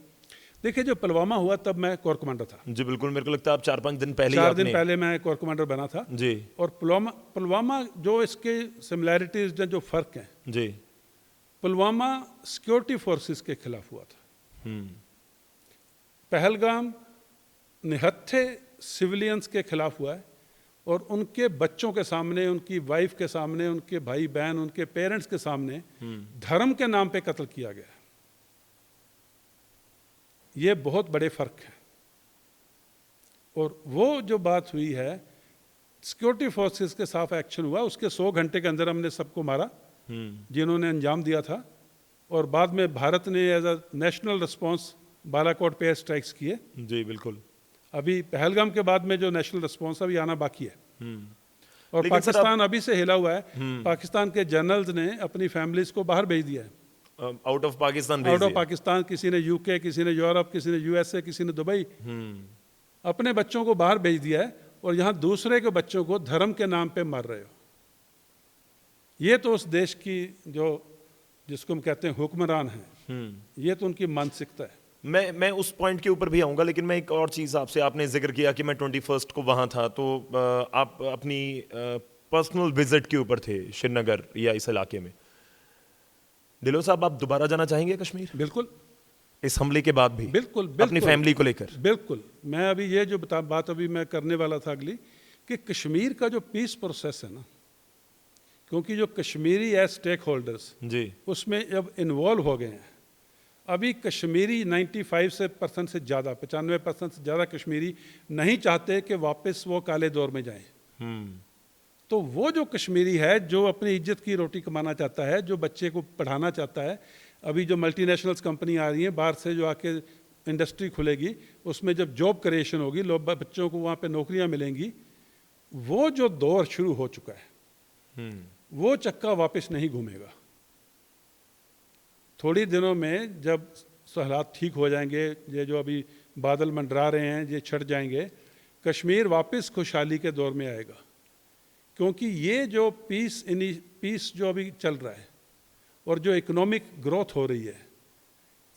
देखिए, जो पुलवामा हुआ तब मैं कोर कमांडर था। जी बिल्कुल, मेरे को लगता है आप 4-5 दिन पहले 4 दिन पहले मैं कोर कमांडर बना था जी। और पुलवामा जो इसके सिमिलैरिटीज जो फर्क हैं जी, पुलवामा सिक्योरिटी फोर्सेस के खिलाफ हुआ था। पहलगाम निहत्थे सिविलियंस के खिलाफ हुआ है, और उनके बच्चों के सामने, उनकी वाइफ के सामने, उनके भाई बहन, उनके पेरेंट्स के सामने धर्म के नाम पे कत्ल किया गया। ये बहुत बड़े फर्क हैं। और वो जो बात हुई है, सिक्योरिटी फोर्सेस के साथ एक्शन हुआ, उसके 100 घंटे के अंदर हमने सबको मारा जिन्होंने अंजाम दिया था। और बाद में भारत ने as a national response Balakot पे एयर स्ट्राइक्स किए। जी बिल्कुल। अभी पहलगाम के बाद में जो नेशनल रिस्पांस अभी आना बाकी है। और पाकिस्तान अभी से हिला हुआ है। पाकिस्तान के जनरल्स ने अपनी फैमिलीज को बाहर भेज दिया है, out of Pakistan. Out of Pakistan. किसी ने यूके, किसी ने यूरोप, किसी ने यूएसए, किसी ने दुबई, अपने बच्चों को बाहर भेज दिया है, और यहाँ दूसरे के बच्चों को धर्म के नाम पे मार रहे हो। ये तो उस देश की जो जिसको हम कहते हैं हुक्मरान हैं, ये तो उनकी मानसिकता है। मैं उस पॉइंट के ऊपर भी आऊँगा, लेकिन मैं एक और चीज़ आपसे, आपने जिक्र किया कि मैं 21 को वहाँ था, तो आप अपनी पर्सनल विजिट के ऊपर थे श्रीनगर या इस इलाके में। दिलो साहब, आप दोबारा जाना चाहेंगे कश्मीर? बिल्कुल, इस हमले के बाद भी? बिल्कुल, बिल्कुल, अपनी फैमिली को लेकर? बिल्कुल। मैं अभी ये जो बात अभी मैं करने वाला था अगली, कि कश्मीर का जो पीस प्रोसेस है ना, क्योंकि जो कश्मीरी है स्टेक होल्डर्स जी उसमें अब इन्वॉल्व हो गए हैं। अभी कश्मीरी 95% से ज़्यादा, 95% से ज़्यादा कश्मीरी नहीं चाहते कि वापस वो काले दौर में जाएं। तो वो जो कश्मीरी है जो अपनी इज्जत की रोटी कमाना चाहता है, जो बच्चे को पढ़ाना चाहता है, अभी जो मल्टीनेशनल्स कंपनी आ रही हैं बाहर से, जो आके इंडस्ट्री खुलेगी, उसमें जब जॉब क्रिएशन होगी, लोग बच्चों को वहाँ पे नौकरियाँ मिलेंगी, वो जो दौर शुरू हो चुका है वो चक्का वापस नहीं घूमेगा। थोड़ी दिनों में जब हालात ठीक हो जाएंगे, ये जो अभी बादल मंडरा रहे हैं ये छट जाएंगे, कश्मीर वापस खुशहाली के दौर में आएगा। क्योंकि ये जो पीस जो अभी चल रहा है और जो इकोनॉमिक ग्रोथ हो रही है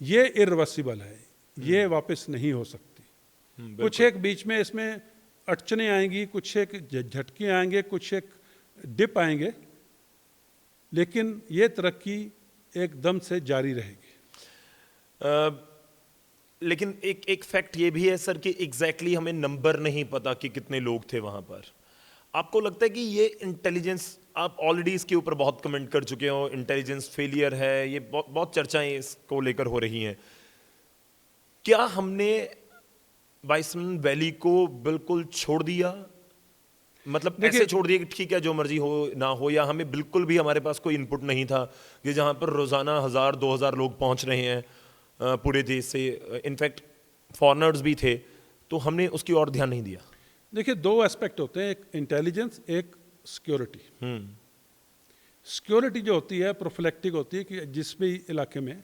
ये इरिवर्सिबल है, ये वापस नहीं हो सकती। कुछ एक बीच में इसमें अड़चने आएंगी, कुछ एक झटके आएंगे, कुछ एक डिप आएंगे, लेकिन ये तरक्की एकदम से जारी रहेगी। लेकिन एक फैक्ट ये भी है सर कि एग्जैक्टली हमें नंबर नहीं पता कि कितने लोग थे वहां पर। आपको लगता है कि ये इंटेलिजेंस, आप ऑलरेडी इसके ऊपर बहुत कमेंट कर चुके हो, इंटेलिजेंस फेलियर है, ये बहुत चर्चाएं इसको लेकर हो रही हैं, क्या हमने बाइसन वैली को बिल्कुल छोड़ दिया? मतलब ऐसे छोड़ दिया कि ठीक है जो मर्जी हो ना हो, या हमें बिल्कुल भी हमारे पास कोई इनपुट नहीं था कि जहां पर रोजाना 1000-2000 लोग पहुंच रहे हैं पूरे देश से, इनफैक्ट फॉरेनर्स भी थे, तो हमने उसकी ओर ध्यान नहीं दिया? देखिए, दो एस्पेक्ट होते हैं, एक इंटेलिजेंस, एक सिक्योरिटी। सिक्योरिटी जो होती है प्रोफिलेक्टिक होती है कि जिस भी इलाके में,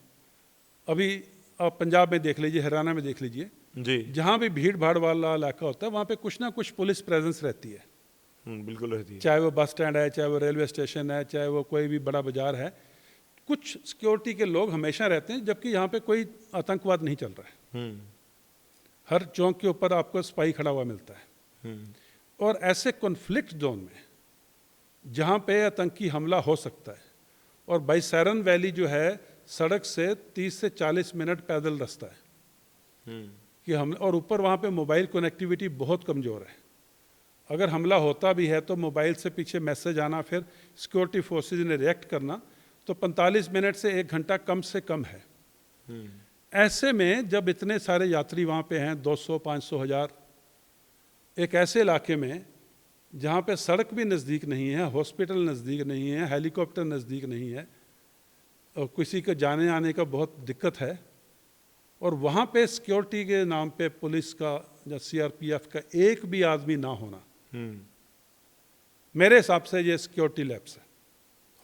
अभी आप पंजाब में देख लीजिए, हरियाणा में देख लीजिए जी, जहाँ भी भीड़ भाड़ वाला इलाका होता है वहाँ पे कुछ ना कुछ पुलिस प्रेजेंस रहती है। बिल्कुल रहती है। चाहे वो बस स्टैंड है, चाहे वो रेलवे स्टेशन है, चाहे वो कोई भी बड़ा बाजार है, कुछ सिक्योरिटी के लोग हमेशा रहते हैं, जबकि यहाँ पे कोई आतंकवाद नहीं चल रहा है। हर चौक के ऊपर आपको सिपाही खड़ा हुआ मिलता है। और ऐसे कॉन्फ्लिक्ट जोन में जहाँ पे आतंकी हमला हो सकता है, और बाइसैरन वैली जो है सड़क से 30 से 40 मिनट पैदल रास्ता है कि हम, और ऊपर वहाँ पे मोबाइल कनेक्टिविटी बहुत कमज़ोर है। अगर हमला होता भी है तो मोबाइल से पीछे मैसेज आना, फिर सिक्योरिटी फोर्सेज ने रिएक्ट करना, तो 45 मिनट से 1 घंटा कम से कम है। ऐसे में जब इतने सारे यात्री वहाँ पे हैं, 200-500 हज़ार, एक ऐसे इलाके में जहाँ पे सड़क भी नज़दीक नहीं है, हॉस्पिटल नज़दीक नहीं है, हेलीकॉप्टर नज़दीक नहीं है, और किसी के जाने आने का बहुत दिक्कत है, और वहाँ पे सिक्योरिटी के नाम पे पुलिस का या सीआरपीएफ का एक भी आदमी ना होना, मेरे हिसाब से ये सिक्योरिटी लैप्स है।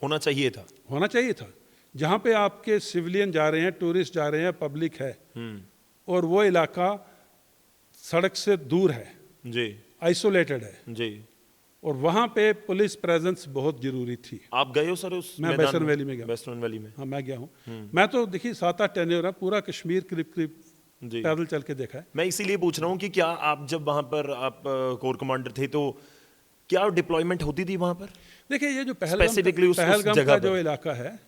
होना चाहिए था, होना चाहिए था। जहाँ पे आपके सिविलियन जा रहे हैं, टूरिस्ट जा रहे हैं, पब्लिक है, और वो इलाका सड़क से दूर है जी, आइसोलेटेड है जी, और वहाँ पे पुलिस प्रेजेंस बहुत जरूरी थी। आप गए हो सर उस मैं मैदान वेस्टर्न वैली में गया। वेस्टर्न वैली में? हाँ, मैं गया हूँ। मैं तो देखिए 7-8 टेन्योर है, पूरा कश्मीर करीब करीब जी, पैदल चल के देखा है। मैं इसीलिए पूछ रहा हूँ कि क्या आप जब वहां पर आप कोर कमांडर थे तो क्या डिप्लॉयमेंट होती थी वहां पर? देखिए, ये जो Specifically उस पहलगाम जगह का पर। जो इलाका है,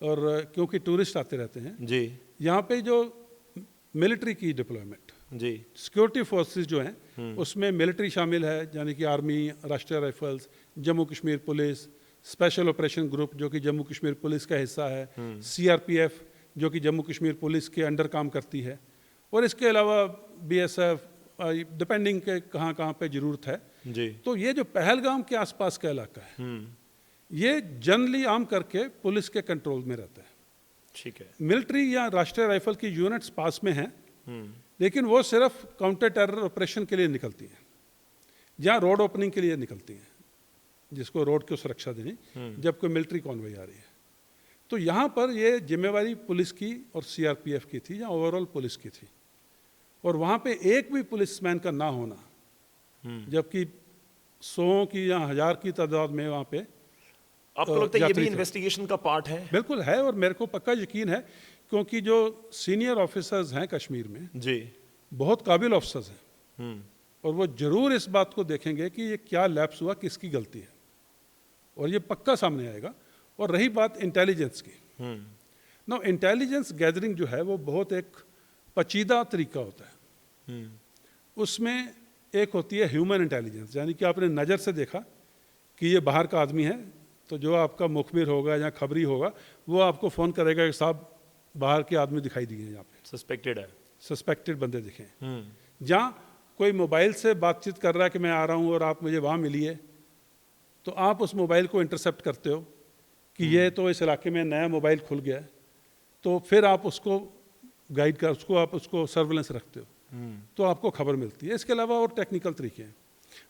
और क्योंकि टूरिस्ट आते रहते हैं जी, यहाँ पे, जो मिलिट्री की डिप्लॉयमेंट, जी, सिक्योरिटी फोर्सेस जो हैं उसमें मिलिट्री शामिल है, यानी कि आर्मी, राष्ट्रीय rifles, Jammu Kashmir police, special operation group जो कि जम्मू कश्मीर पुलिस का हिस्सा है, सीआरपीएफ जो कि जम्मू कश्मीर पुलिस के अंडर काम करती है, और इसके अलावा बीएसएफ, डिपेंडिंग के कहाँ कहाँ पे ज़रूरत है। जी, तो ये जो पहलगाम के आसपास का इलाका है ये जनरली आम करके पुलिस के कंट्रोल में रहता है। ठीक है। मिलिट्री या राष्ट्रीय राइफल की यूनिट्स पास में हैं, लेकिन वो सिर्फ काउंटर टेरर ऑपरेशन के लिए निकलती हैं, या रोड ओपनिंग के लिए निकलती हैं, जिसको रोड की सुरक्षा देनी, जब कोई मिलिट्री कॉन्वॉय आ रही है। तो यहाँ पर ये जिम्मेवारी पुलिस की और सीआरपीएफ की थी, या ओवरऑल पुलिस की थी, और वहाँ पे एक भी पुलिसमैन का ना होना, जबकि 100 की या 1000 की तादाद में वहाँ पे, आपको लगता है ये भी यात्री थे। इन्वेस्टिगेशन का पार्ट है? बिल्कुल है, और मेरे को पक्का यकीन है, क्योंकि जो सीनियर ऑफिसर्स हैं कश्मीर में जी, बहुत काबिल ऑफिसर्स हैं, और वो जरूर इस बात को देखेंगे कि ये क्या लैप्स हुआ, किसकी गलती है, और ये पक्का सामने आएगा। और रही बात इंटेलिजेंस की, नो, इंटेलिजेंस गैदरिंग जो है वो बहुत एक पचीदा तरीका होता है। उसमें एक होती है ह्यूमन इंटेलिजेंस, यानी कि आपने नज़र से देखा कि ये बाहर का आदमी है, तो जो आपका मुखबिर होगा या खबरी होगा वो आपको फ़ोन करेगा कि साहब बाहर के आदमी दिखाई दिए हैं, यहाँ पे सस्पेक्टेड है, सस्पेक्टेड बंदे दिखे हैं। जहाँ कोई मोबाइल से बातचीत कर रहा है कि मैं आ रहा हूँ और आप मुझे वहाँ मिलिए, तो आप उस मोबाइल को इंटरसेप्ट करते हो कि ये तो इस इलाके में नया मोबाइल खुल गया है, तो फिर आप उसको गाइड कर, उसको आप उसको सर्वेलेंस रखते हो, तो आपको खबर मिलती है। इसके अलावा और टेक्निकल तरीके हैं।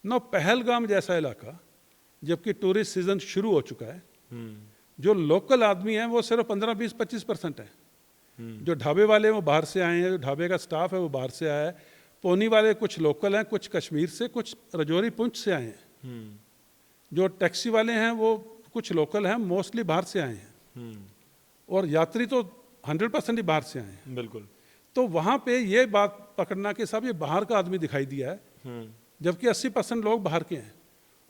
नौ पहलगाम जैसा इलाका, जबकि टूरिस्ट सीजन शुरू हो चुका है, जो लोकल आदमी हैं वो सिर्फ 15, 20, 25% है। जो ढाबे वाले हैं वो बाहर से आए हैं, जो ढाबे का स्टाफ है वो बाहर से आया है। पोनी वाले कुछ लोकल हैं, कुछ कश्मीर से, कुछ रजौरी पुंछ से आए हैं। जो टैक्सी वाले हैं वो कुछ लोकल हैं, मोस्टली बाहर से आए हैं। और यात्री तो 100% ही बाहर से आए हैं। बिल्कुल। तो वहाँ पे ये बात पकड़ना कि साहब ये बाहर का आदमी दिखाई दिया है, जबकि 80% लोग बाहर के हैं।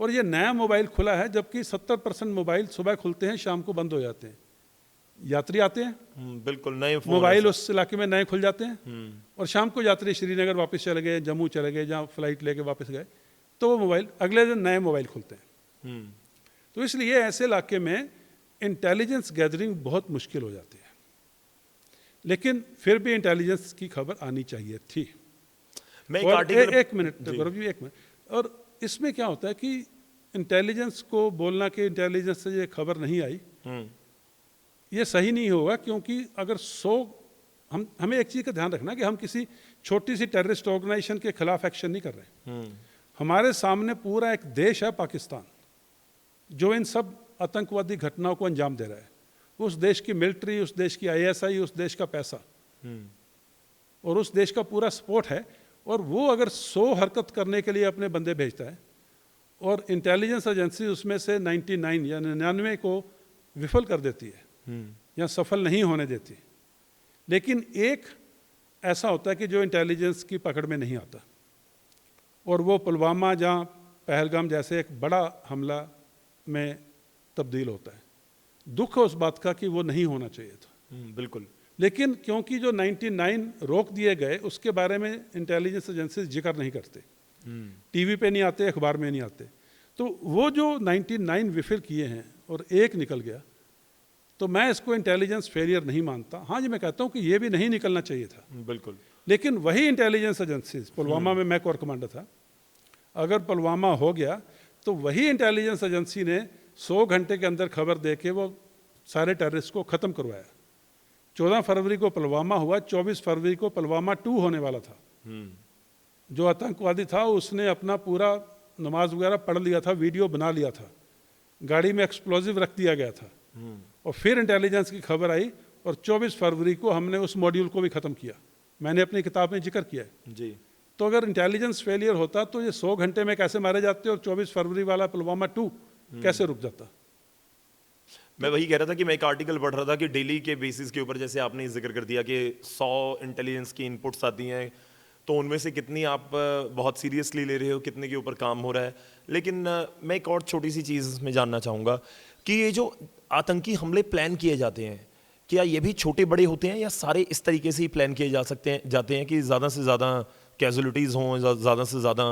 और ये नया मोबाइल खुला है, जबकि 70% मोबाइल सुबह खुलते हैं, शाम को बंद हो जाते हैं। यात्री आते हैं, बिल्कुल नए फोन मोबाइल उस इलाके में नए खुल जाते हैं, और शाम को यात्री श्रीनगर वापस चले गए, जम्मू चले गए, जहाँ फ्लाइट लेके वापस गए, तो वो मोबाइल अगले दिन नए मोबाइल खुलते हैं। तो इसलिए ऐसे इलाके में इंटेलिजेंस गैदरिंग बहुत मुश्किल हो जाती है। लेकिन फिर भी इंटेलिजेंस की खबर आनी चाहिए थी। मैं और एक मिनट गौरव जी, एक मिनट। और इसमें क्या होता है कि इंटेलिजेंस को बोलना कि इंटेलिजेंस से ये खबर नहीं आई, ये सही नहीं होगा। क्योंकि अगर 100, हमें एक चीज़ का ध्यान रखना कि हम किसी छोटी सी टेररिस्ट ऑर्गेनाइजेशन के खिलाफ एक्शन नहीं कर रहे। हमारे सामने पूरा एक देश है पाकिस्तान, जो इन सब आतंकवादी घटनाओं को अंजाम दे रहा है। उस देश की मिलिट्री, उस देश की ISI, उस देश का पैसा और उस देश का पूरा सपोर्ट है। और वो अगर 100 हरकत करने के लिए अपने बंदे भेजता है, और इंटेलिजेंस एजेंसी उसमें से 99 या 99 को विफल कर देती है या सफल नहीं होने देती। लेकिन एक ऐसा होता है कि जो इंटेलिजेंस की पकड़ में नहीं आता, और वो पुलवामा जहाँ पहलगाम जैसे एक बड़ा हमला में तब्दील होता है। दुख है उस बात का कि वो नहीं होना चाहिए था। बिल्कुल। लेकिन क्योंकि जो 99 रोक दिए गए, उसके बारे में इंटेलिजेंस एजेंसी जिक्र नहीं करते, टीवी पे नहीं आते, अखबार में नहीं आते। तो वो जो 99 विफल किए हैं और एक निकल गया, तो मैं इसको इंटेलिजेंस फेलियर नहीं मानता। हाँ जी, मैं कहता हूँ कि ये भी नहीं निकलना चाहिए था। बिल्कुल। लेकिन वही इंटेलिजेंस एजेंसीज, पुलवामा में मैं कोर कमांडर था, अगर पुलवामा हो गया तो वही इंटेलिजेंस एजेंसी ने 100 घंटे के अंदर खबर दे के वो सारे टेररिस्ट को ख़त्म करवाया। 14 फरवरी को पुलवामा हुआ, 24 फरवरी को पुलवामा 2 होने वाला था। जो आतंकवादी था उसने अपना पूरा नमाज वगैरह पढ़ लिया था, वीडियो बना लिया था, गाड़ी में एक्सप्लोजिव रख दिया गया था, और फिर इंटेलिजेंस की खबर आई और 24 फरवरी को हमने उस मॉड्यूल को भी ख़त्म किया। मैंने अपनी किताब में जिक्र किया है जी। तो अगर इंटेलिजेंस फेलियर होता तो ये 100 घंटे में कैसे मारे जाते और 24 फरवरी वाला पुलवामा 2 कैसे रुक जाता। मैं वही कह रहा था कि मैं एक आर्टिकल पढ़ रहा था कि डेली के बेसिस के ऊपर, जैसे आपने जिक्र कर दिया कि 100 इंटेलिजेंस की इनपुट्स आती हैं, तो उनमें से कितनी आप बहुत सीरियसली ले रहे हो, कितने के ऊपर काम हो रहा है। लेकिन मैं एक और छोटी सी चीज़ इसमें जानना चाहूँगा कि ये जो आतंकी हमले प्लान किए जाते हैं, क्या ये भी छोटे बड़े होते हैं या सारे इस तरीके से ही प्लान किए जाते हैं कि ज़्यादा से ज़्यादा कैजुअलिटीज़ हों, ज़्यादा से ज़्यादा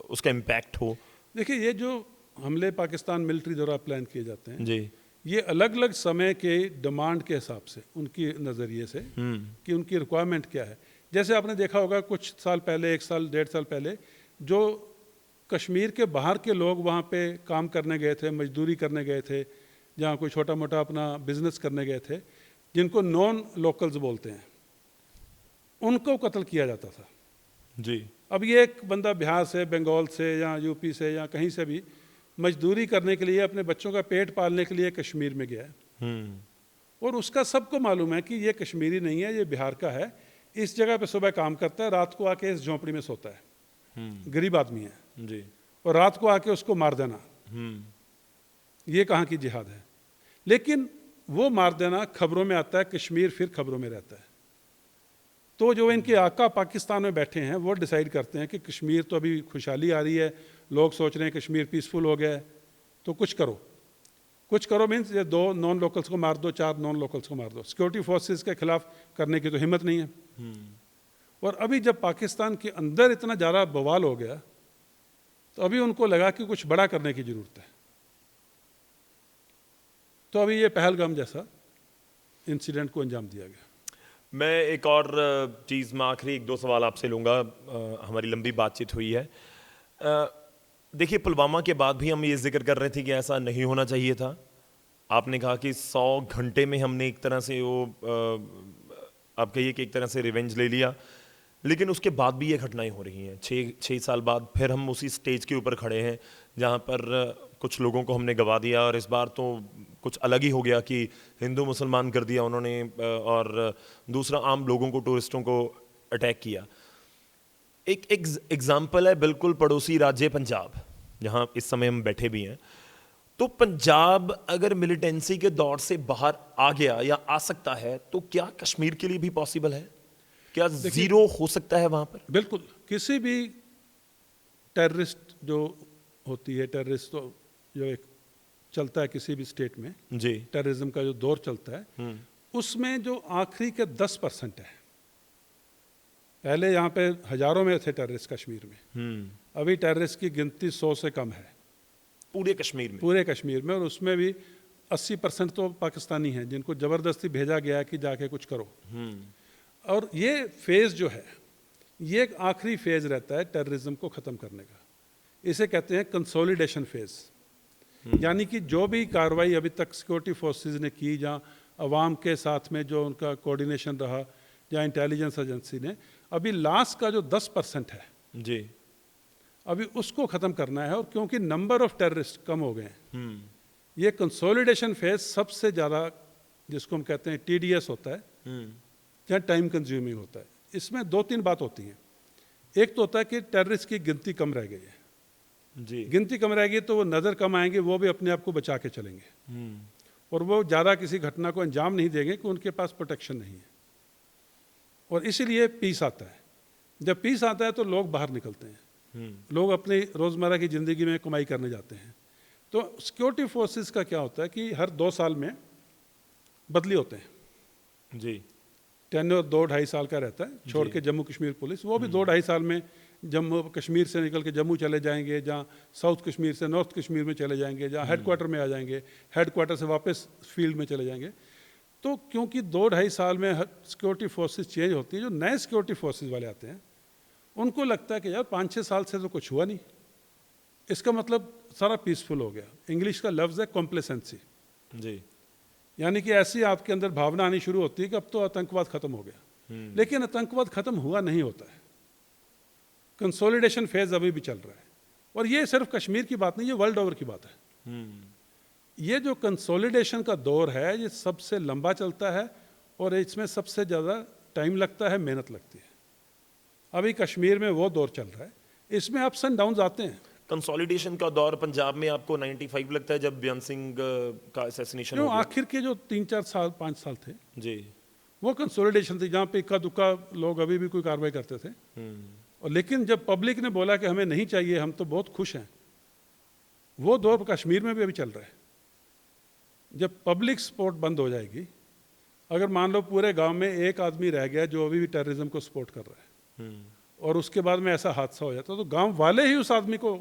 उसका इम्पैक्ट हो? देखिए, ये जो हमले पाकिस्तान मिलिट्री द्वारा प्लान किए जाते हैं जी, ये अलग अलग समय के डिमांड के हिसाब से, उनकी नज़रिए से कि उनकी रिक्वायरमेंट क्या है। जैसे आपने देखा होगा कुछ साल पहले, 1 साल 1.5 साल पहले, जो कश्मीर के बाहर के लोग वहाँ पे काम करने गए थे, मजदूरी करने गए थे, जहाँ कोई छोटा मोटा अपना बिजनेस करने गए थे, जिनको नॉन लोकल्स बोलते हैं, उनको कत्ल किया जाता था। जी। अब ये एक बंदा बिहार से, बंगाल से या यूपी से या कहीं से भी मजदूरी करने के लिए, अपने बच्चों का पेट पालने के लिए कश्मीर में गया है, और उसका सबको मालूम है कि ये कश्मीरी नहीं है, ये बिहार का है। इस जगह पे सुबह काम करता है, रात को आके इस झोंपड़ी में सोता है, गरीब आदमी है जी। और रात को आके उसको मार देना, ये कहाँ की जिहाद है। लेकिन वो मार देना खबरों में आता है, कश्मीर फिर खबरों में रहता है। तो जो इनके आका पाकिस्तान में बैठे हैं वो डिसाइड करते हैं कि कश्मीर तो अभी खुशहाली आ रही है, लोग सोच रहे हैं कश्मीर पीसफुल हो गया है, तो कुछ करो मीन्स ये 2 नॉन लोकल्स को मार दो, 4 नॉन लोकल्स को मार दो। सिक्योरिटी फोर्सेस के खिलाफ करने की तो हिम्मत नहीं है। और अभी जब पाकिस्तान के अंदर इतना ज़्यादा बवाल हो गया तो अभी उनको लगा कि कुछ बड़ा करने की ज़रूरत है। तो अभी ये पहलगाम जैसा इंसिडेंट को अंजाम दिया गया। मैं एक और चीज़ में आखिरी 1-2 सवाल आपसे लूँगा, हमारी लंबी बातचीत हुई है। देखिए, पुलवामा के बाद भी हम ये जिक्र कर रहे थे कि ऐसा नहीं होना चाहिए था। आपने कहा कि 100 घंटे में हमने एक तरह से वो आप कहिए कि एक तरह से रिवेंज ले लिया, लेकिन उसके बाद भी ये घटनाएं हो रही हैं। 6 साल बाद फिर हम उसी स्टेज के ऊपर खड़े हैं जहाँ पर कुछ लोगों को हमने गवा दिया, और इस बार तो कुछ अलग ही हो गया कि हिंदू मुसलमान कर दिया उन्होंने, और दूसरा आम लोगों को, टूरिस्टों को अटैक किया। एक एग्जाम्पल है बिल्कुल पड़ोसी राज्य पंजाब, जहाँ इस समय हम बैठे भी हैं। तो पंजाब अगर मिलिटेंसी के दौर से बाहर आ गया या आ सकता है, तो क्या कश्मीर के लिए भी पॉसिबल है? क्या जीरो हो सकता है वहां पर? बिल्कुल, किसी भी टेररिस्ट जो होती है, टेररिस्ट तो जो एक चलता है किसी भी स्टेट में, जी। टेररिज्म का जो दौर चलता है, उसमें जो आखिरी के 10% है, पहले यहाँ पे हजारों में थे टेररिस्ट कश्मीर में, अभी टेररिस्ट की गिनती 100 से कम है पूरे कश्मीर में। पूरे कश्मीर में, और उसमें भी 80% तो पाकिस्तानी हैं जिनको ज़बरदस्ती भेजा गया है कि जाके कुछ करो। और ये फेज़ जो है, ये एक आखिरी फेज़ रहता है टेररिज्म को ख़त्म करने का। इसे कहते हैं कंसोलिडेशन फेज़। यानी कि जो भी कार्रवाई अभी तक सिक्योरिटी फोर्सेस ने की, जहाँ अवाम के साथ में जो उनका कोऑर्डिनेशन रहा, या इंटेलिजेंस एजेंसी ने, अभी लास्ट का जो 10% है जी, अभी उसको ख़त्म करना है। और क्योंकि नंबर ऑफ टेररिस्ट कम हो गए हैं, ये कंसोलिडेशन फेज सबसे ज़्यादा, जिसको हम कहते हैं TDS होता है, या टाइम कंज्यूमिंग होता है। इसमें 2-3 बात होती हैं। एक तो होता है कि टेररिस्ट की गिनती कम रह गई है जी। गिनती कम रहेगी तो वो नज़र कम आएंगे, वो भी अपने आप को बचा के चलेंगे, और वो ज़्यादा किसी घटना को अंजाम नहीं देंगे कि उनके पास प्रोटेक्शन नहीं है। और इसीलिए पीस आता है। जब पीस आता है तो लोग बाहर निकलते हैं, लोग अपनी रोज़मर्रा की ज़िंदगी में कमाई करने जाते हैं। तो सिक्योरिटी फोर्सेस का क्या होता है कि हर 2 साल में बदली होते हैं जी। टेन्योर 2-2.5 साल का रहता है, छोड़ के जम्मू कश्मीर पुलिस, वो भी 2-2.5 साल में जम्मू कश्मीर से निकल के जम्मू चले जाएंगे, जहाँ साउथ कश्मीर से नॉर्थ कश्मीर में चले जाएंगे, जहाँ हेडक्वार्टर में आ जाएंगे, हेडक्वार्टर से वापस फील्ड में चले जाएंगे। तो क्योंकि 2-2.5 साल में सिक्योरिटी फोर्सेस चेंज होती हैं, जो नए सिक्योरिटी फोर्सेस वाले आते हैं उनको लगता है कि यार 5-6 साल से तो कुछ हुआ नहीं, इसका मतलब सारा पीसफुल हो गया। इंग्लिश का लफ्ज़ है कॉम्प्लेसेंसी जी। यानी कि ऐसी आपके अंदर भावना आनी शुरू होती है कि अब तो आतंकवाद खत्म हो गया। लेकिन आतंकवाद खत्म हुआ नहीं होता है, कंसोलिडेशन फेज अभी भी चल रहा है। और ये सिर्फ कश्मीर की बात नहीं, ये वर्ल्ड ओवर की बात है। ये जो कंसोलिडेशन का दौर है, ये सबसे लंबा चलता है और इसमें सबसे ज़्यादा टाइम लगता है, मेहनत लगती है। अभी कश्मीर में वो दौर चल रहा है, इसमें अप्स एंड डाउन्स आते हैं। कंसोलिडेशन का दौर पंजाब में आपको 95 लगता है, जब बेअंत सिंह का असैसिनेशन हो जो गया? आखिर के जो 3-4 साल 5 साल थे, जी। वो कंसोलिडेशन थी, जहाँ पे इक्का दुक्का लोग अभी भी कोई कार्रवाई करते थे। और लेकिन जब पब्लिक ने बोला कि हमें नहीं चाहिए, हम तो बहुत खुश हैं, वो दौर कश्मीर में भी अभी चल रहा है। जब पब्लिक सपोर्ट बंद हो जाएगी, अगर मान लो पूरे गांव में एक आदमी रह गया जो अभी भी टेररिज्म को सपोर्ट कर रहा है, और उसके बाद में ऐसा हादसा हो जाता, तो गांव वाले ही उस आदमी को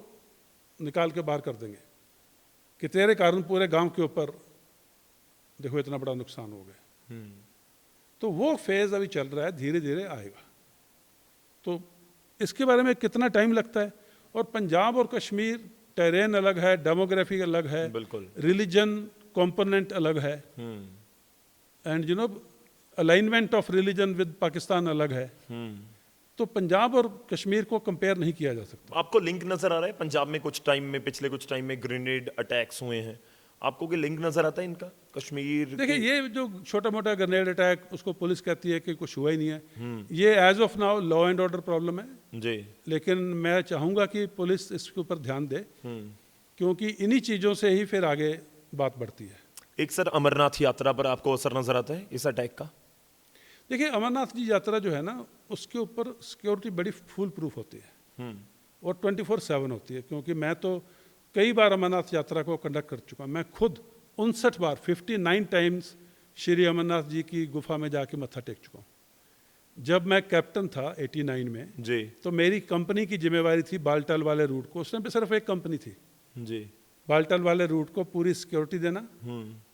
निकाल के बाहर कर देंगे कि तेरे कारण पूरे गांव के ऊपर देखो इतना बड़ा नुकसान हो गया। तो वो फेज अभी चल रहा है, धीरे धीरे आएगा। तो इसके बारे में कितना टाइम लगता है। और पंजाब और कश्मीर, टेरेन अलग है, डेमोग्राफी अलग है, बिल्कुल। रिलीजन कंपोनेंट अलग है, and alignment of religion with Pakistan अलग है। तो पंजाब और कश्मीर को कंपेयर नहीं किया जा सकता। आपको लिंक नजर आ रहा है? पंजाब में कुछ टाइम में, पिछले कुछ टाइम में ग्रेनेड अटैक्स हुए हैं, आपको कोई लिंक नजर आता है इनका कश्मीर? देखिए, ये जो छोटा मोटा ग्रेनेड अटैक, उसको पुलिस कहती है कि कुछ हुआ ही नहीं है, ये as of now law and order problem है जी। लेकिन मैं चाहूँगा कि पुलिस इसके ऊपर ध्यान दे, क्योंकि इन्हीं चीज़ों से ही फिर आगे बात बढ़ती है। एक सर, अमरनाथ यात्रा पर आपको असर नजर आता है इस अटैक का? देखिए, अमरनाथ जी यात्रा जो है ना, उसके ऊपर सिक्योरिटी बड़ी फुल प्रूफ होती है और 24/7 होती है। क्योंकि मैं तो कई बार अमरनाथ यात्रा को कंडक्ट कर चुका, मैं खुद 59 बार 59 टाइम्स श्री अमरनाथ जी की गुफा में जाके मत्था टेक चुका हूँ। जब मैं कैप्टन था 89 में जी। तो मेरी कंपनी की जिम्मेवारी थी बालटाल वाले रूट को, उस टाइम पे सिर्फ एक कंपनी थी जी, बालटाल वाले रूट को पूरी सिक्योरिटी देना,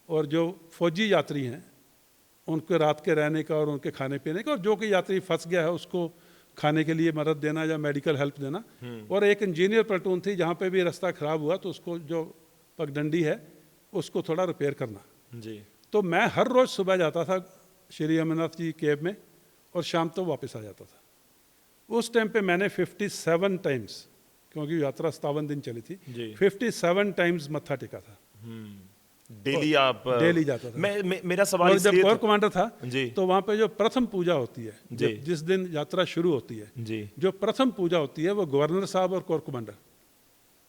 और जो फौजी यात्री हैं उनके रात के रहने का और उनके खाने पीने का, और जो कि यात्री फंस गया है उसको खाने के लिए मदद देना या मेडिकल हेल्प देना। और एक इंजीनियर प्लेटून थी, जहाँ पे भी रास्ता ख़राब हुआ तो उसको जो पगडंडी है उसको थोड़ा रिपेयर करना। जी। तो मैं हर रोज़ सुबह जाता था श्री अमरनाथ जी केव में और शाम तो वापस आ जाता था। उस टाइम पे मैंने 57 टाइम्स, क्योंकि यात्रा 57 दिन चली थी, जी। 57 टाइम्स मत्था टेका था। डेली आप डेली जाता था। मेरा सवाल और जब इसलिए कोर था कमांडर था जी तो वहाँ पे जो प्रथम पूजा होती है, जी। जिस दिन यात्रा शुरू होती है, जी जो प्रथम पूजा होती है वो गवर्नर साहब और कोर कमांडर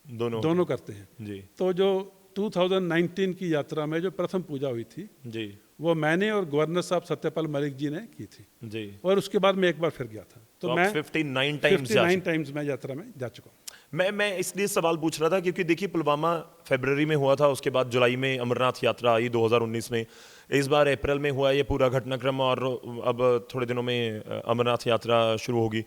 दोनों दोनों करते हैं। जी तो जो 2019 की यात्रा में जो प्रथम पूजा हुई थी जी वो मैंने और गवर्नर साहब सत्यपाल मलिक जी ने की थी, जी। और उसके बाद मैं एक बार फिर गया था। तो तो आप मैं 59 टाइम्स जा 59 टाइम्स मैं यात्रा में जा चुका हूँ। मैं इसलिए सवाल पूछ रहा था क्योंकि देखिए पुलवामा फरवरी में हुआ था, उसके बाद जुलाई में अमरनाथ यात्रा आई 2019 में, इस बार अप्रैल में हुआ ये पूरा घटनाक्रम, और अब थोड़े दिनों में अमरनाथ यात्रा शुरू होगी।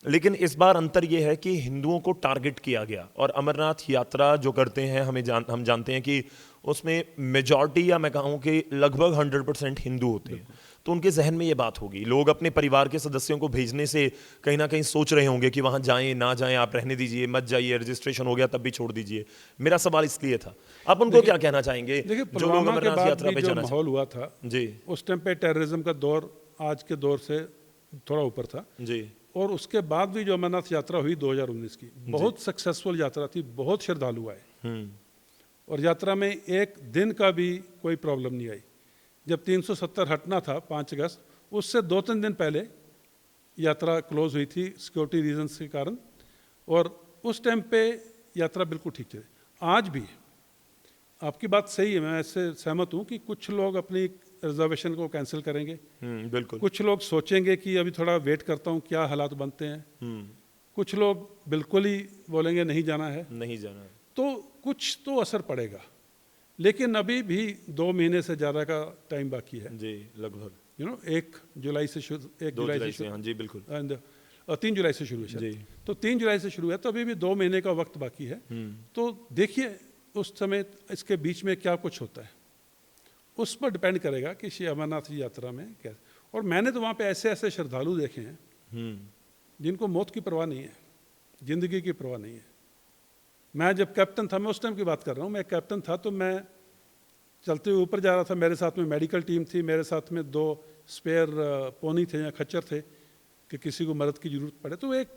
लेकिन इस बार अंतर ये है कि हिंदुओं को टारगेट किया गया, और अमरनाथ यात्रा जो करते हैं हम जानते हैं कि उसमें मेजॉरिटी, या मैं कहूँ कि लगभग 100% हिंदू होते हैं। तो उनके जहन में ये बात होगी, लोग अपने परिवार के सदस्यों को भेजने से कहीं ना कहीं सोच रहे होंगे कि वहां जाएं ना जाएं, आप रहने दीजिए, मत जाइए, रजिस्ट्रेशन हो गया तब भी छोड़ दीजिए। मेरा सवाल इसलिए था, आप उनको क्या कहना चाहेंगे देखिए, जो लोग पुलवामा के अमरनाथ बाद यात्रा भी पे जो जाना माहौल हुआ था, जी उस टाइम पे टेररिज्म का दौर आज के दौर से थोड़ा ऊपर था। जी और उसके बाद भी जो अमरनाथ यात्रा हुई 2019 की, बहुत सक्सेसफुल यात्रा थी, बहुत श्रद्धालु आए, और यात्रा में एक दिन का भी कोई प्रॉब्लम नहीं आई। जब 370 हटना था 5 अगस्त, उससे 2-3 दिन पहले यात्रा क्लोज हुई थी सिक्योरिटी रीजंस के कारण, और उस टाइम पे यात्रा बिल्कुल ठीक चली। आज भी आपकी बात सही है, मैं इससे सहमत हूँ कि कुछ लोग अपनी रिजर्वेशन को कैंसिल करेंगे, बिल्कुल। कुछ लोग सोचेंगे कि अभी थोड़ा वेट करता हूँ क्या हालात बनते हैं, कुछ लोग बिल्कुल ही बोलेंगे नहीं जाना है, नहीं जाना है। तो कुछ तो असर पड़ेगा। लेकिन अभी भी 2 महीने से ज़्यादा का टाइम बाकी है। जी लगभग 1 जुलाई से शुरू, 1 2 जुलाई जुलाई से से, हाँ जी बिल्कुल। शुरू, 3 जुलाई से शुरू है शायद। जी। तो 3 जुलाई से शुरू है, तो अभी भी 2 महीने का वक्त बाकी है। तो देखिए उस समय इसके बीच में क्या कुछ होता है, उस पर डिपेंड करेगा कि श्री अमरनाथ जी यात्रा में क्या। और मैंने तो वहाँ पे ऐसे ऐसे श्रद्धालु देखे हैं जिनको मौत की परवाह नहीं है, जिंदगी की परवाह नहीं है। मैं जब कैप्टन था, मैं उस टाइम की बात कर रहा हूँ, मैं कैप्टन था तो मैं चलते हुए ऊपर जा रहा था, मेरे साथ में मेडिकल टीम थी, मेरे साथ में 2 स्पेयर पोनी थे या खच्चर थे कि किसी को मदद की ज़रूरत पड़े। तो एक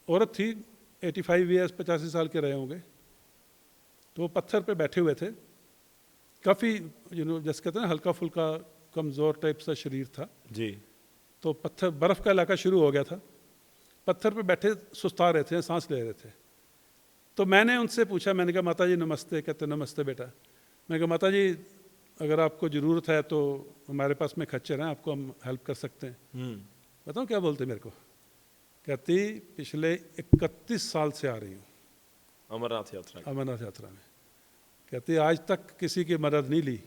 औरत थी, 85 ईयर्स, 85 साल के रहे होंगे, तो वो पत्थर पे बैठे हुए थे, काफ़ी जैसे कहते हैं ना हल्का फुल्का कमज़ोर टाइप सा शरीर था जी। तो पत्थर, बर्फ़ का इलाका शुरू हो गया था, पत्थर पे बैठे सुस्ता रहे थे, सांस ले रहे थे। तो मैंने उनसे पूछा, मैंने कहा माता जी नमस्ते। कहते नमस्ते बेटा। मैं कहा माता जी अगर आपको ज़रूरत है तो हमारे पास में खच्चर हैं, आपको हम हेल्प कर सकते हैं। बताओ क्या बोलते मेरे को, कहती पिछले 31 साल से आ रही हूँ अमरनाथ यात्रा। अमरनाथ यात्रा में, कहती आज तक किसी की मदद नहीं ली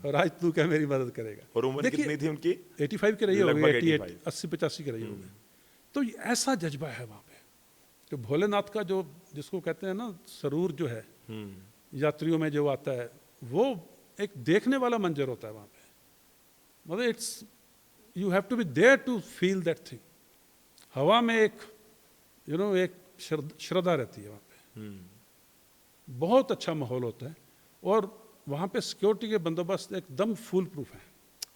और आज तू क्या मेरी मदद करेगा। और उम्र कितनी थी उनकी? 85 की रही होगी, लगभग 88, 80-85 की रही होगी। तो ऐसा जज्बा है वहाँ पे, जो भोलेनाथ का जो जिसको कहते हैं ना सरूर जो है यात्रियों में जो आता है, वो एक देखने वाला मंजर होता है वहाँ पे। मतलब it's, you have to be there to feel that thing. हवा में एक एक श्रद्धा रहती है वहाँ पे, बहुत अच्छा माहौल होता है, और वहाँ पे सिक्योरिटी के बंदोबस्त एकदम फुल प्रूफ है।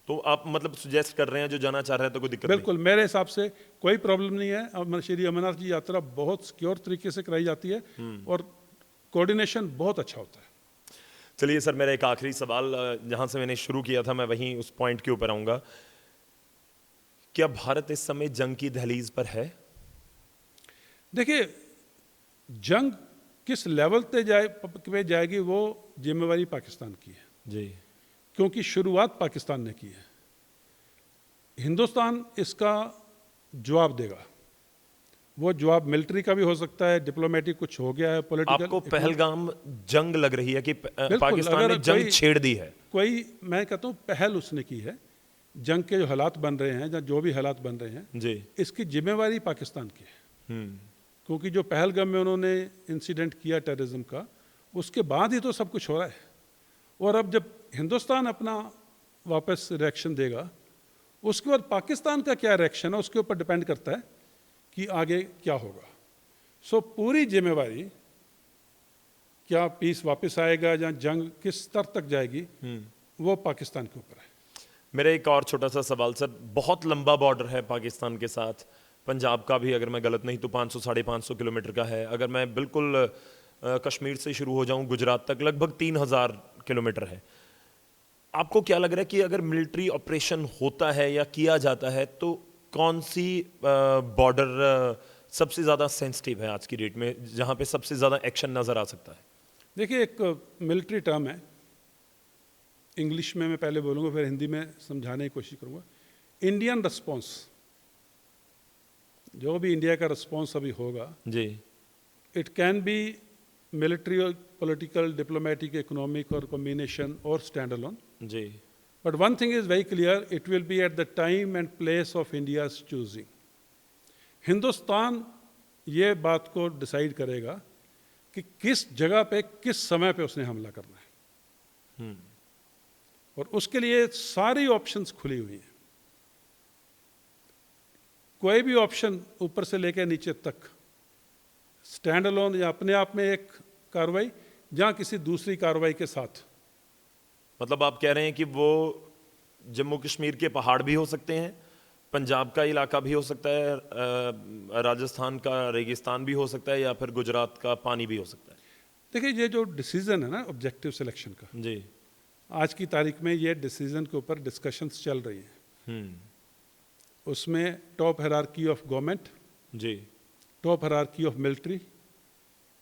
तो आप मतलब सुजेस्ट कर रहे हैं जो जाना चाह रहे हैं तो कोई दिक्कत नहीं? बिल्कुल, मेरे हिसाब से कोई प्रॉब्लम नहीं है। श्री अमरनाथ जी यात्रा बहुत सिक्योर तरीके से कराई जाती है और कोऑर्डिनेशन बहुत अच्छा होता है। चलिए सर, मेरा एक आखिरी सवाल, जहां से मैंने शुरू किया था मैं वहीं उस पॉइंट के ऊपर आऊंगा। क्या भारत इस समय जंग की दहलीज पर है? देखिए, जंग किस लेवल पे जाएगी वो जिम्मेवारी पाकिस्तान की है जी। क्योंकि शुरुआत पाकिस्तान ने की है। हिंदुस्तान इसका जवाब देगा। वो जवाब मिलिट्री का भी हो सकता है, डिप्लोमेटिक कुछ हो गया है, पॉलिटिकल। आपको पहलगाम जंग लग रही है कि पाकिस्तान ने जंग छेड़ दी है? कोई, मैं कहता हूँ पहल उसने की है। जंग के जो हालात बन रहे हैं या जो भी हालात बन रहे हैं जी, इसकी जिम्मेवारी पाकिस्तान की है। क्योंकि जो पहलगाम में उन्होंने इंसिडेंट किया टेररिज्म का, उसके बाद ही तो सब कुछ हो रहा है। और अब जब हिंदुस्तान अपना वापस रिएक्शन देगा, उसके बाद पाकिस्तान का क्या रिएक्शन है उसके ऊपर डिपेंड करता है कि आगे क्या होगा। सो पूरी जिम्मेवारी, क्या पीस वापस आएगा या जंग किस स्तर तक जाएगी, वो पाकिस्तान के ऊपर है। मेरा एक और छोटा सा सवाल सर, बहुत लंबा बॉर्डर है पाकिस्तान के साथ, पंजाब का भी अगर मैं गलत नहीं तो 500-550 किलोमीटर का है। अगर मैं बिल्कुल कश्मीर से शुरू हो जाऊं गुजरात तक लगभग 3000 किलोमीटर है। आपको क्या लग रहा है कि अगर मिलिट्री ऑपरेशन होता है या किया जाता है तो कौन सी बॉर्डर सबसे ज़्यादा सेंसिटिव है आज की डेट में, जहाँ पे सबसे ज़्यादा एक्शन नज़र आ सकता है? देखिए, एक मिलिट्री टर्म है, इंग्लिश में मैं पहले बोलूँगा फिर हिंदी में समझाने की कोशिश करूँगा। इंडियन रिस्पॉन्स, जो भी इंडिया का रिस्पॉन्स अभी होगा, जी इट कैन बी मिलिट्री और पॉलिटिकल, डिप्लोमेटिक, इकोनॉमिक और कॉम्बिनेशन और स्टैंड अलोन। जी but one thing is very clear, it will be at the time and place of India's choosing. Hindustan ये बात को डिसाइड करेगा कि किस जगह पे किस समय पे उसने हमला करना है, और उसके लिए सारी ऑप्शंस खुली हुई हैं। कोई भी ऑप्शन ऊपर से लेकर नीचे तक, स्टैंड अलोन या अपने आप में एक कार्रवाई, या किसी दूसरी कार्रवाई के साथ। मतलब आप कह रहे हैं कि वो जम्मू कश्मीर के पहाड़ भी हो सकते हैं, पंजाब का इलाका भी हो सकता है, राजस्थान का रेगिस्तान भी हो सकता है, या फिर गुजरात का पानी भी हो सकता है। देखिए, ये जो डिसीजन है ना ऑब्जेक्टिव सिलेक्शन का, जी आज की तारीख में ये डिसीजन के ऊपर डिस्कशंस चल रही हैं। उसमें टॉप हायरार्की ऑफ गवर्नमेंट, जी top hierarchy of military,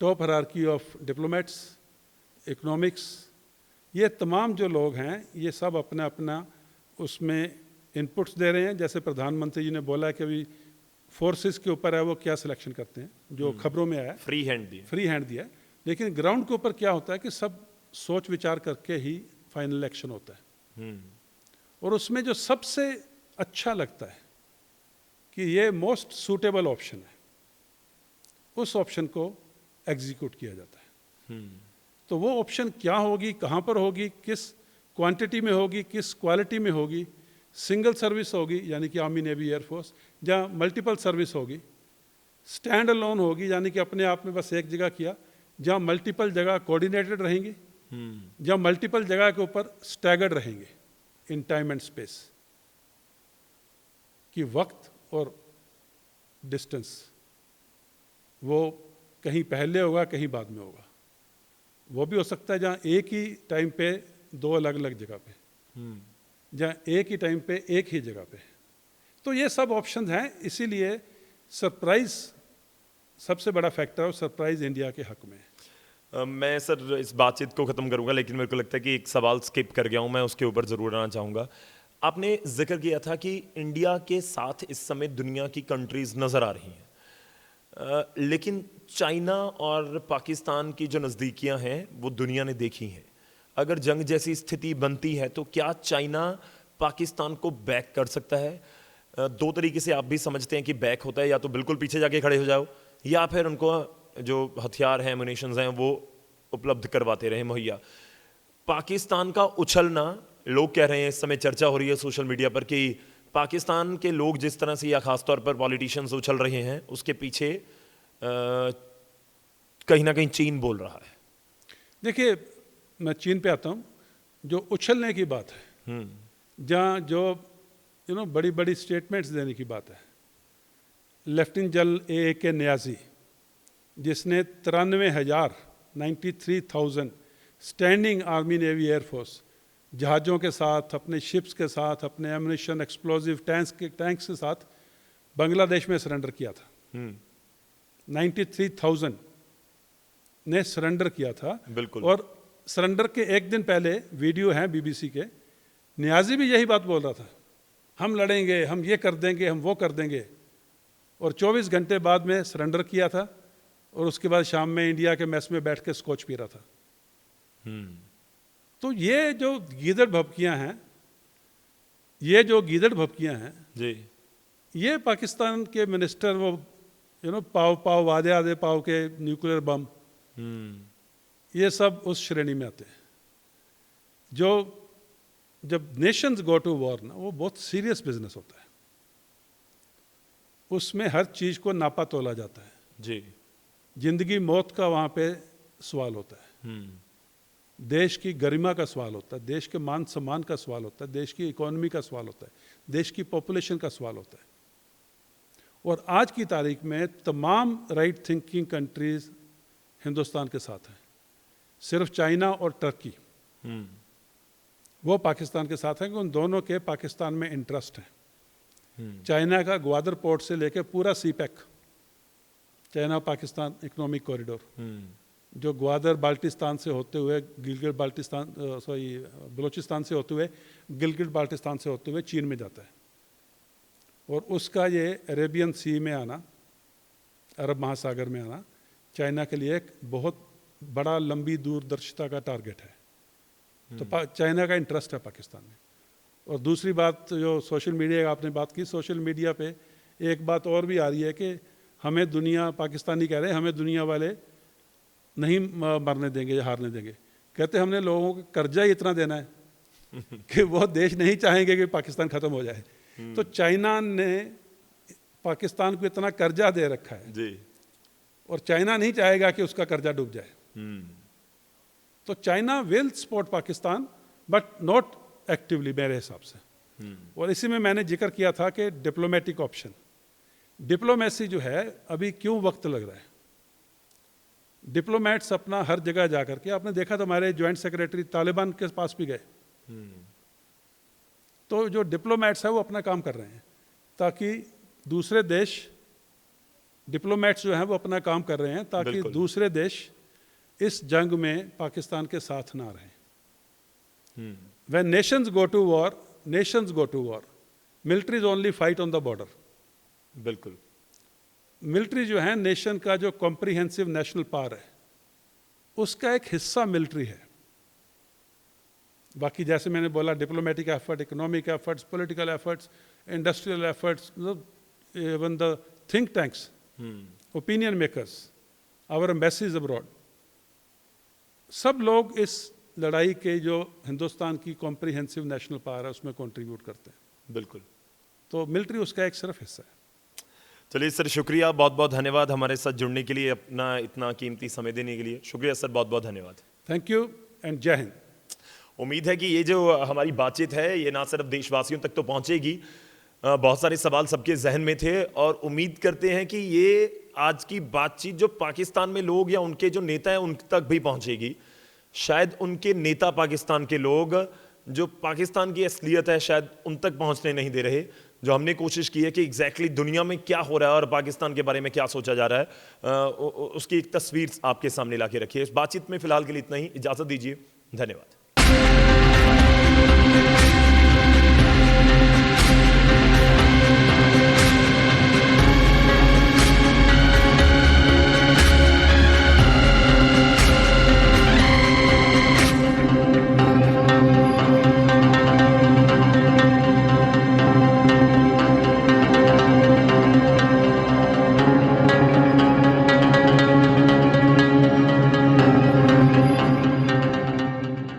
top hierarchy of diplomats, economics, ये तमाम जो लोग हैं ये सब अपना अपना उसमें इनपुट्स दे रहे हैं। जैसे प्रधानमंत्री जी ने बोला कि अभी फोर्सेस के ऊपर है वो क्या सिलेक्शन करते हैं, जो खबरों में आया, फ्री हैंड दिए। फ्री हैंड दिया है। लेकिन ग्राउंड के ऊपर क्या होता है कि सब सोच विचार करके ही फाइनल एक्शन होता है। और उसमें जो सबसे अच्छा लगता है कि ये मोस्ट सूटेबल ऑप्शन है, उस ऑप्शन को एग्जीक्यूट किया जाता है। तो वो ऑप्शन क्या होगी, कहाँ पर होगी, किस क्वांटिटी में होगी, किस क्वालिटी में होगी, सिंगल सर्विस होगी यानी कि आर्मी, नेवी, एयरफोर्स, जहाँ मल्टीपल सर्विस होगी, स्टैंड अलोन होगी यानी कि अपने आप में बस एक जगह किया, जहाँ मल्टीपल जगह कोऑर्डिनेटेड रहेंगी, जहाँ मल्टीपल जगह के ऊपर स्टैगर्ड रहेंगे इन टाइम एंड स्पेस, कि वक्त और डिस्टेंस वो कहीं पहले होगा कहीं बाद में होगा। वो भी हो सकता है जहाँ एक ही टाइम पे दो अलग अलग जगह पे, जहाँ एक ही टाइम पे एक ही जगह पे। तो ये सब ऑप्शंस हैं, इसीलिए सरप्राइज सबसे बड़ा फैक्टर है, और सरप्राइज इंडिया के हक में है। मैं सर इस बातचीत को ख़त्म करूंगा, लेकिन मेरे को लगता है कि एक सवाल स्किप कर गया हूं, मैं उसके ऊपर ज़रूर आना चाहूँगा। आपने जिक्र किया था कि इंडिया के साथ इस समय दुनिया की कंट्रीज़ नज़र आ रही हैं, लेकिन चाइना और पाकिस्तान की जो नज़दीकियां हैं वो दुनिया ने देखी हैं। अगर जंग जैसी स्थिति बनती है तो क्या चाइना पाकिस्तान को बैक कर सकता है? दो तरीके से आप भी समझते हैं कि बैक होता है, या तो बिल्कुल पीछे जाके खड़े हो जाओ, या फिर उनको जो हथियार हैं, एमुनेशंस हैं, वो उपलब्ध करवाते रहे मुहैया। पाकिस्तान का उछलना, लोग कह रहे हैं, इस समय चर्चा हो रही है सोशल मीडिया पर कि पाकिस्तान के लोग जिस तरह से या खासतौर पर पॉलिटिशियंस उछल रहे हैं उसके पीछे कहीं ना कहीं चीन बोल रहा है। देखिए, मैं चीन पे आता हूँ। जो उछलने की बात है, जहाँ जो बड़ी बड़ी स्टेटमेंट्स देने की बात है, लेफ्टिनेंट जनरल ए नियाजी, जिसने 93,000 स्टैंडिंग आर्मी, नेवी, एयरफोर्स जहाज़ों के साथ, अपने शिप्स के साथ, अपने एमुनेशन, एक्सप्लोजिव टैंक्स के साथ बांग्लादेश में सरेंडर किया था। 93,000 ने सरेंडर किया था। बिल्कुल। और सरेंडर के एक दिन पहले वीडियो हैं बीबीसी के, नियाजी भी यही बात बोल रहा था, हम लड़ेंगे, हम ये कर देंगे, हम वो कर देंगे। और 24 घंटे बाद में सरेंडर किया था, और उसके बाद शाम में इंडिया के मेस में बैठ के स्कॉच पी रहा था। तो ये जो गीदड़ भभकियां हैं, जी, ये पाकिस्तान के मिनिस्टर, वो पाव आधे पाव के न्यूक्लियर बम, ये सब उस श्रेणी में आते हैं। जो जब नेशंस गो टू वॉर ना, वो बहुत सीरियस बिजनेस होता है, उसमें हर चीज को नापा तोला जाता है। जी, जिंदगी मौत का वहां पे सवाल होता है। देश की गरिमा का सवाल होता है, देश के मान सम्मान का सवाल होता है, देश की इकोनॉमी का सवाल होता है, देश की पॉपुलेशन का सवाल होता है। और आज की तारीख में तमाम राइट थिंकिंग कंट्रीज हिंदुस्तान के साथ हैं। सिर्फ चाइना और टर्की वो पाकिस्तान के साथ हैं, कि उन दोनों के पाकिस्तान में इंटरेस्ट है। चाइना का ग्वादर पोर्ट से लेकर पूरा CPEC, China Pakistan economic corridor, जो ग्वादर बाल्टिस्तान से होते हुए गिलगित बाल्टिस्तान बलूचिस्तान से होते हुए गिलगित बाल्टिस्तान से होते हुए चीन में जाता है। और उसका ये अरेबियन सी में आना, अरब महासागर में आना, चाइना के लिए एक बहुत बड़ा लंबी दूरदर्शिता का टारगेट है। तो चाइना का इंटरेस्ट है पाकिस्तान में। और दूसरी बात जो सोशल मीडिया की आपने बात की, सोशल मीडिया पे एक बात और भी आ रही है कि हमें दुनिया, पाकिस्तानी कह रहे हैं हमें दुनिया वाले नहीं मरने देंगे या हारने देंगे। कहते हमने लोगों को कर्जा ही इतना देना है कि वो देश नहीं चाहेंगे कि पाकिस्तान ख़त्म हो जाए। तो चाइना ने पाकिस्तान को इतना कर्जा दे रखा है जी, और चाइना नहीं चाहेगा कि उसका कर्जा डूब जाए। तो China will support Pakistan but not actively, मेरे हिसाब से। और इसी में मैंने जिक्र किया था कि डिप्लोमेटिक ऑप्शन, डिप्लोमेसी जो है अभी क्यों वक्त लग रहा है। डिप्लोमेट्स अपना हर जगह जा करके, आपने देखा तो हमारे ज्वाइंट सेक्रेटरी तालिबान के पास भी गए। तो जो डिप्लोमेट्स है वो अपना काम कर रहे हैं, ताकि दूसरे देश, डिप्लोमेट्स जो हैं वो अपना काम कर रहे हैं ताकि बिल्कुल। दूसरे देश इस जंग में पाकिस्तान के साथ ना रहें। When nations go to war, nations go to war. Militaries only fight on the border. बिल्कुल। मिलिट्री जो है नेशन का जो कॉम्प्रिहेंसिव नेशनल पावर है, उसका एक हिस्सा मिलिट्री है। बाकी जैसे मैंने बोला, diplomatic effort, economic efforts, political efforts, industrial efforts, even the think tanks, opinion makers, our embassies abroad, सब लोग इस लड़ाई के जो हिंदुस्तान की कॉम्प्रिहेंसिव नेशनल पावर है उसमें कंट्रीब्यूट करते हैं। बिल्कुल। तो मिलिट्री उसका एक सिर्फ हिस्सा है। चलिए सर, शुक्रिया, बहुत बहुत धन्यवाद हमारे साथ जुड़ने के लिए, अपना इतना कीमती समय देने के लिए। शुक्रिया सर, बहुत बहुत धन्यवाद। थैंक यू एंड जय हिंद। उम्मीद है कि ये जो हमारी बातचीत है ये ना सिर्फ देशवासियों तक तो पहुंचेगी, बहुत सारे सवाल सबके जहन में थे, और उम्मीद करते हैं कि ये आज की बातचीत जो पाकिस्तान में लोग या उनके जो नेता हैं उन तक भी पहुंचेगी। शायद उनके नेता, पाकिस्तान के लोग जो पाकिस्तान की असलियत है, शायद उन तक पहुंचने नहीं दे रहे। जो हमने कोशिश की है कि एग्जैक्टली दुनिया में क्या हो रहा है और पाकिस्तान के बारे में क्या सोचा जा रहा है, उसकी एक तस्वीर आपके सामने ला के रखी है। इस बातचीत में फिलहाल के लिए इतना ही, इजाजत दीजिए, धन्यवाद।